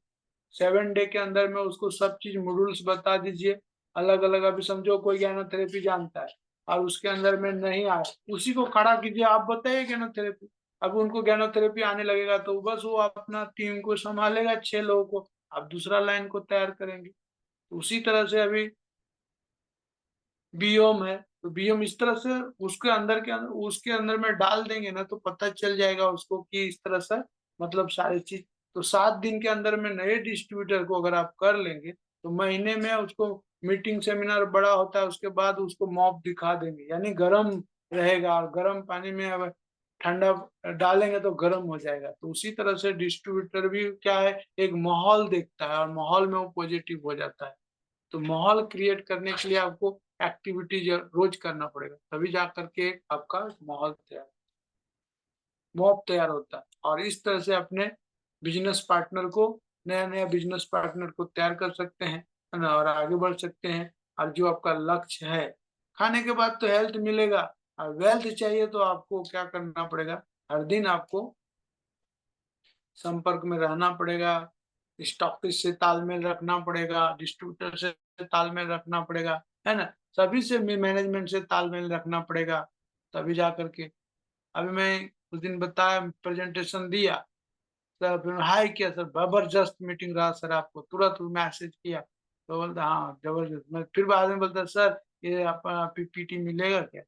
7 डे के अंदर में उसको सब चीज मॉड्यूल्स बता दीजिए, अलग अलग। अभी समझो कोई ज्ञानोथेरेपी जानता है और उसके अंदर में नहीं आए, उसी को खड़ा कीजिए, आप बताइए ज्ञानोथेरेपी। अब उनको ज्ञानोथेरेपी आने लगेगा तो बस वो अपना टीम को संभालेगा, 6 लोगों को, आप दूसरा लाइन को तैयार करेंगे। उसी तरह से अभी बियोम है, तो बियोम इस तरह से उसके अंदर में डाल देंगे ना तो पता चल जाएगा उसको कि इस तरह से मतलब सारी चीज। तो 7 दिन के अंदर में नए डिस्ट्रीब्यूटर को अगर आप कर लेंगे तो महीने में उसको मीटिंग सेमिनार बड़ा होता है, उसके बाद उसको मॉप दिखा देंगे, यानी गर्म रहेगा, और गर्म पानी में अब ठंडा डालेंगे तो गर्म हो जाएगा। तो उसी तरह से डिस्ट्रीब्यूटर भी क्या है, एक माहौल देखता है और माहौल में वो पॉजिटिव हो जाता है। तो माहौल क्रिएट करने के लिए आपको एक्टिविटीज रोज करना पड़ेगा, तभी जा करके आपका माहौल तैयार मॉब तैयार होता है। और इस तरह से अपने बिजनेस पार्टनर को, नया नया बिजनेस पार्टनर को तैयार कर सकते हैं, है ना, और आगे बढ़ सकते हैं। और जो आपका लक्ष्य है, खाने के बाद तो हेल्थ मिलेगा, और वेल्थ चाहिए तो आपको क्या करना पड़ेगा, हर दिन आपको संपर्क में रहना पड़ेगा, स्टॉकिस्ट से तालमेल रखना पड़ेगा, डिस्ट्रीब्यूटर से तालमेल रखना पड़ेगा, है ना? सभी से मैनेजमेंट से तालमेल रखना पड़ेगा, तभी जा करके। अभी मैं उस दिन बताया, प्रेजेंटेशन दिया, सर फिर हाय किया, सर जबरदस्त मीटिंग रहा सर, आपको तुरंत मैसेज किया, तो बोलता हाँ जबरदस्त। मैं फिर बाद में बोलता सर ये आपका पीपीटी मिलेगा क्या?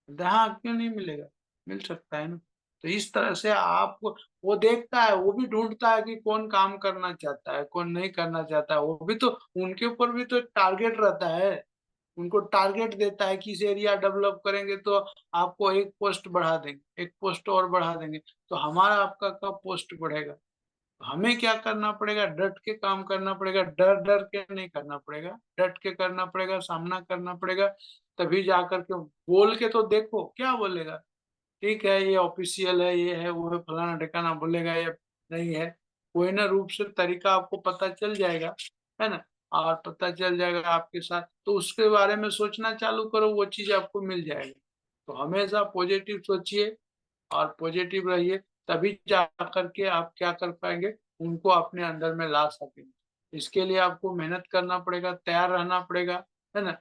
बोलता हाँ क्यों नहीं मिलेगा, मिल सकता है ना। तो इस तरह से आपको, वो देखता है, वो भी ढूंढता है कि कौन काम करना चाहता है, कौन नहीं करना चाहता है। वो भी तो, उनके ऊपर भी तो एक टारगेट रहता है, उनको टारगेट देता है कि इस एरिया डेवलप करेंगे तो आपको एक पोस्ट बढ़ा देंगे, एक पोस्ट और बढ़ा देंगे। तो हमारा आपका कब पोस्ट बढ़ेगा? हमें क्या करना पड़ेगा? डट के काम करना पड़ेगा, डर डर के नहीं करना पड़ेगा, डट के करना पड़ेगा, सामना करना पड़ेगा। तभी जा करके, बोल के तो देखो क्या बोलेगा। ठीक है ये ऑफिशियल है, ये है, वो है, फलाना ढिकाना बोलेगा या नहीं है, कोई ना रूप से तरीका आपको पता चल जाएगा, है ना? और पता चल जाएगा आपके साथ, तो उसके बारे में सोचना चालू करो, वो चीज आपको मिल जाएगी। तो हमेशा पॉजिटिव सोचिए और पॉजिटिव रहिए, तभी जा करके आप क्या कर पाएंगे, उनको अपने अंदर में ला सकेंगे। इसके लिए आपको मेहनत करना पड़ेगा, तैयार रहना पड़ेगा, है ना?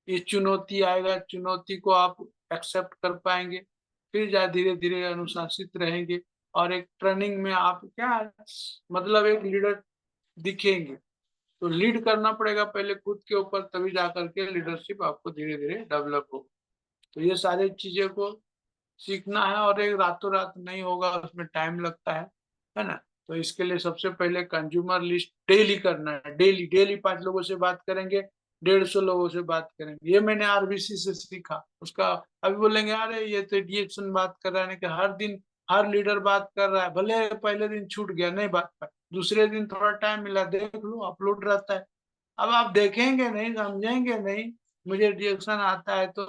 ये चुनौती आएगा, चुनौती को आप एक्सेप्ट कर पाएंगे, फिर जा धीरे धीरे अनुशासित रहेंगे, और एक ट्रेनिंग में आप क्या, मतलब एक लीडर दिखेंगे। तो लीड करना पड़ेगा पहले खुद के ऊपर, तभी जा करके लीडरशिप आपको धीरे धीरे डेवलप हो। तो ये सारी चीजें को सीखना है, और एक रातों रात नहीं होगा, उसमें टाइम लगता है ना? तो इसके लिए सबसे पहले कंज्यूमर लिस्ट डेली करना है, डेली डेली 5 लोगों से बात करेंगे, 150 लोगों से बात करेंगे। ये मैंने आरबीसी से सीखा उसका। अभी बोलेंगे अरे ये तो डिएक्शन बात कर रहा है कि हर दिन हर लीडर बात कर रहा है, भले पहले दिन छूट गया नहीं बात कर, दूसरे दिन थोड़ा टाइम मिला, देख लो अपलोड रहता है। अब आप देखेंगे नहीं, समझेंगे नहीं, मुझे रिएक्शन आता है तो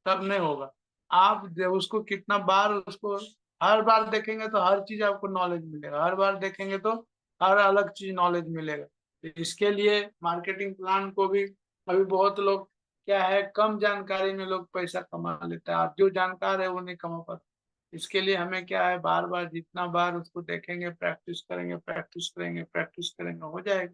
तब नहीं होगा। आप जब उसको कितना बार उसको, हर बार देखेंगे तो हर चीज आपको नॉलेज मिलेगा, हर बार देखेंगे तो हर अलग चीज नॉलेज मिलेगा। तो इसके लिए मार्केटिंग प्लान को भी, अभी बहुत लोग क्या है, कम जानकारी में लोग पैसा कमा लेता है, और जो जानकार है वो नहीं कमा पाता। इसके लिए हमें क्या है, बार बार जितना बार उसको देखेंगे, प्रैक्टिस करेंगे, प्रैक्टिस करेंगे, प्रैक्टिस करेंगे, हो जाएगा।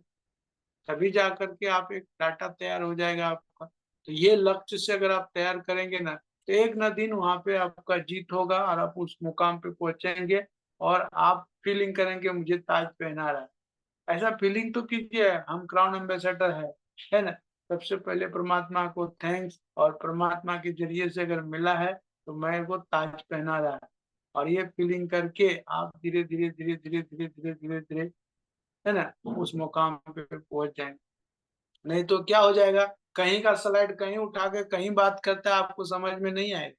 तभी जा करके आप एक डाटा तैयार हो जाएगा आपका। तो ये लक्ष्य से अगर आप तैयार करेंगे ना, तो एक ना दिन वहां पे आपका जीत होगा, और आप उस मुकाम पे पहुंचेंगे, और आप फीलिंग करेंगे मुझे ताज पहना रहा है। ऐसा फीलिंग तो कीजिए, हम क्राउन एम्बेसडर है ना? सबसे पहले परमात्मा को थैंक्स, और परमात्मा के जरिए से अगर मिला है तो मैं को ताज पहना रहा है। और ये फीलिंग करके आप धीरे धीरे धीरे धीरे धीरे धीरे धीरे धीरे, है ना, उस मुकाम पे पहुंच जाएंगे। नहीं तो क्या हो जाएगा, कहीं का स्लाइड कहीं उठा के कहीं बात करता है, आपको समझ में नहीं आएगा।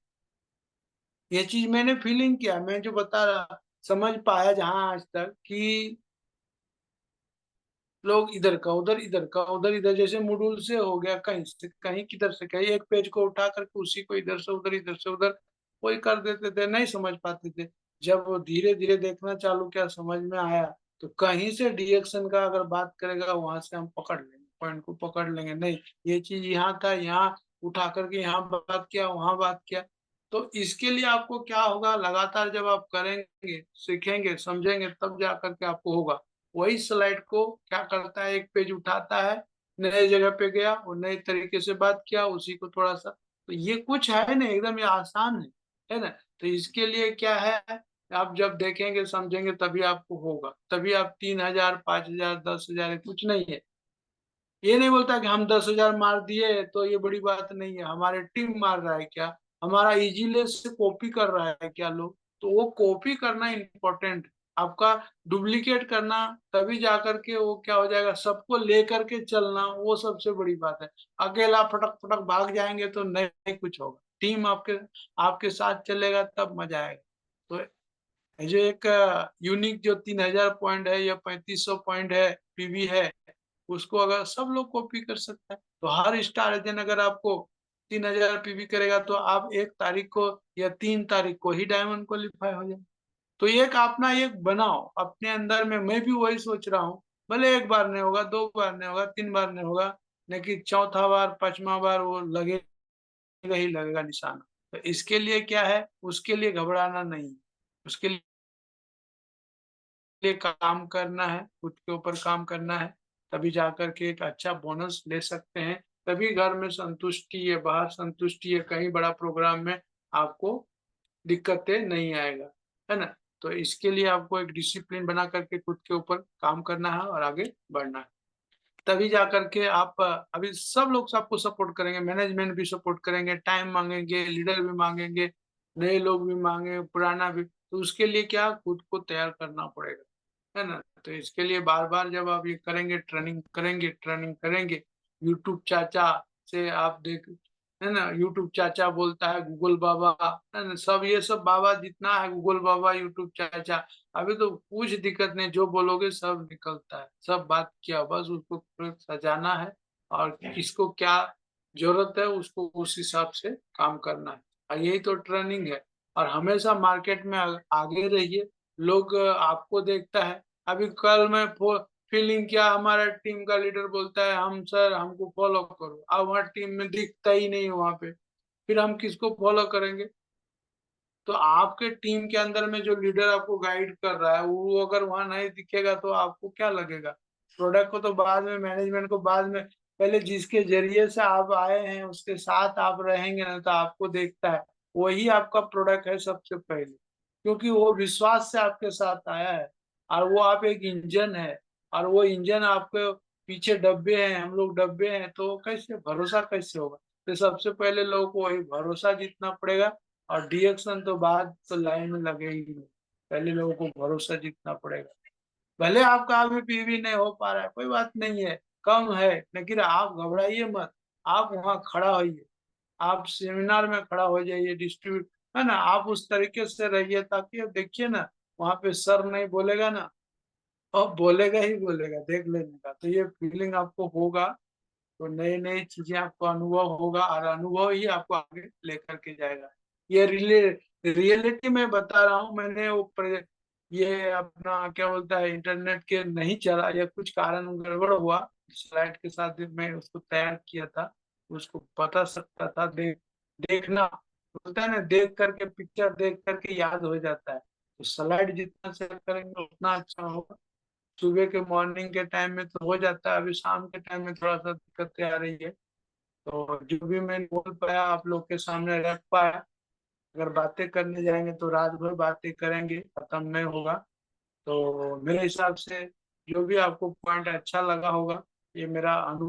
ये चीज मैंने फीलिंग किया, मैं जो बता रहा, समझ पाया जहां आज तक कि लोग इधर का उधर, इधर का उधर, इधर जैसे मॉड्यूल से हो गया, कहीं से कहीं, किधर से कहीं, एक पेज को उठा करके उसी को इधर से उधर, इधर से उधर वही कर देते थे, नहीं समझ पाते थे। जब वो धीरे धीरे देखना चालू किया, समझ में आया, तो कहीं से डिरेक्शन का अगर बात करेगा वहां से हम पकड़ लेंगे, पॉइंट को पकड़ लेंगे, नहीं ये चीज यहाँ था, यहाँ उठा करके यहाँ बात किया, वहां बात किया। तो इसके लिए आपको क्या होगा, लगातार जब आप करेंगे, सीखेंगे, समझेंगे, तब जा करके आपको होगा। वही स्लाइड को क्या करता है, एक पेज उठाता है, नए जगह पे गया और नए तरीके से बात किया, उसी को थोड़ा सा, तो ये कुछ है ना, एकदम ये आसान है ना? तो इसके लिए क्या है, आप जब देखेंगे समझेंगे तभी आपको होगा, तभी आप 3,000, 5,000, 10,000, कुछ नहीं है। ये नहीं बोलता कि हम 10,000 मार दिए तो ये बड़ी बात नहीं है, हमारे टीम मार रहा है क्या, हमारा इजीली से कॉपी कर रहा है क्या लोग, तो वो कॉपी करना इम्पोर्टेंट, आपका डुप्लीकेट करना, तभी जाकर के वो क्या हो जाएगा, सबको लेकर के चलना, वो सबसे बड़ी बात है। अकेला फटक फटक भाग जाएंगे तो नहीं कुछ होगा, टीम आपके आपके साथ चलेगा तब मजा आएगा। तो ये जो एक यूनिक जो 3,000 पॉइंट है या 3,500 पॉइंट है, पीवी है, उसको अगर सब लोग कॉपी कर सकता है, तो हर स्टार एजेंट अगर आपको 3,000 पीवी करेगा, तो आप 1 तारीख को या 3 तारीख को ही डायमंड क्वालिफाई हो जाए। तो एक अपना एक बनाओ अपने अंदर में, मैं भी वही सोच रहा हूँ। भले एक बार नहीं होगा, 2 बार नहीं होगा, 3 बार नहीं होगा, लेकिन चौथा बार, 5वां बार वो लगेगा ही लगेगा निशाना। तो इसके लिए क्या है, उसके लिए घबराना नहीं, उसके लिए लिए काम करना है, खुद के ऊपर काम करना है, तभी जाकर के एक अच्छा बोनस ले सकते हैं। तभी घर में संतुष्टि है, बाहर संतुष्टि है, कहीं बड़ा प्रोग्राम में आपको दिक्कतें नहीं आएगा, है ना? तो इसके लिए आपको एक डिसिप्लिन बना करके खुद के ऊपर काम करना है और आगे बढ़ना है। तभी जाकर के आप अभी सब लोग आपको सपोर्ट करेंगे, मैनेजमेंट भी सपोर्ट करेंगे, टाइम माँगेंगे, लीडर भी माँगेंगे, नए लोग भी माँगेंगे, पुराना भी। तो उसके लिए क्या खुद को तैयार करना पड़ेगा, है ना? तो इसके लिए बार-बार जब आप ये करेंगे, ट्रेनिंग करेंगे, यूट्यूब चाचा से आप देख, है ना? यूट्यूब चाचा बोलता है, गूगल बाबा, है ना? सब ये सब बाबा जितना है, गूगल बाबा, यूट्यूब चाचा, अभी तो कुछ दिक्कत नहीं, जो बोलोगे सब निकलता है, सब बात किया, बस उसको सजाना है और किसको क्या ज़रूरत है, उसको उस हिसाब से काम करना है। और यही तो ट्रेनिंग है और हमेशा मार्केट में आगे रहिए, लोग आपको देखता है। अभी कल मैं फीलिंग किया, हमारा टीम का लीडर बोलता है, हम सर हमको फॉलो करो, अब वहाँ टीम में दिखता ही नहीं है वहाँ पे, फिर हम किसको फॉलो करेंगे? तो आपके टीम के अंदर में जो लीडर आपको गाइड कर रहा है, वो अगर वहाँ नहीं दिखेगा तो आपको क्या लगेगा? प्रोडक्ट को तो बाद में, मैनेजमेंट को बाद में, पहले जिसके ज़रिए से आप आए हैं, उसके साथ आप रहेंगे ना तो आपको देखता है, वही आपका प्रोडक्ट है सबसे पहले। क्योंकि वो विश्वास से आपके साथ आया है और वो आप एक इंजन है और वो इंजन आपके पीछे डब्बे हैं, हम लोग डब्बे हैं, तो कैसे भरोसा कैसे होगा? तो सबसे पहले लोगों को वही भरोसा जीतना पड़ेगा और रिएक्शन तो बाद तो लाइन में लगे ही नहीं। पहले लोगों को भरोसा जीतना पड़ेगा। भले आपका अभी पीवी नहीं हो पा रहा है, कोई बात नहीं है, कम है, लेकिन आप घबराइए मत। आप वहाँ खड़ा होइए, आप सेमिनार में खड़ा हो जाइए, डिस्ट्रीब्यूट, है ना? आप उस तरीके से रहिए ताकि अब देखिए ना, वहाँ पे सर नहीं बोलेगा ना, और बोलेगा ही बोलेगा, देख लेने का। तो ये फीलिंग आपको होगा, तो नई-नई चीज़ें आपको अनुभव होगा और अनुभव ही आपको आगे लेकर के जाएगा। ये रियलिटी में बता रहा हूँ, मैंने वो ये अपना क्या बोलता है, इंटरनेट के नहीं चला या कुछ कारण गड़बड़ हुआ, स्लाइड के साथ मैं उसको तैयार किया था, उसको बता सकता था, देखना बोलता है ना, देख कर के पिक्चर देख कर के याद हो जाता है। तो स्लाइड जितना शेयर करेंगे उतना अच्छा होगा। सुबह के मॉर्निंग के टाइम में तो हो जाता है, अभी शाम के टाइम में थोड़ा-सा दिक्कतें आ रही है। तो जो भी मैं बोल पाया आप लोग के सामने रख पाया। अगर बातें करने जाएँगे तो रात भर बातें करेंगे, खत्म नहीं होगा। तो मेरे हिसाब से जो भी आपको पॉइंट अच्छा लगा होगा, ये मेरा अनुभव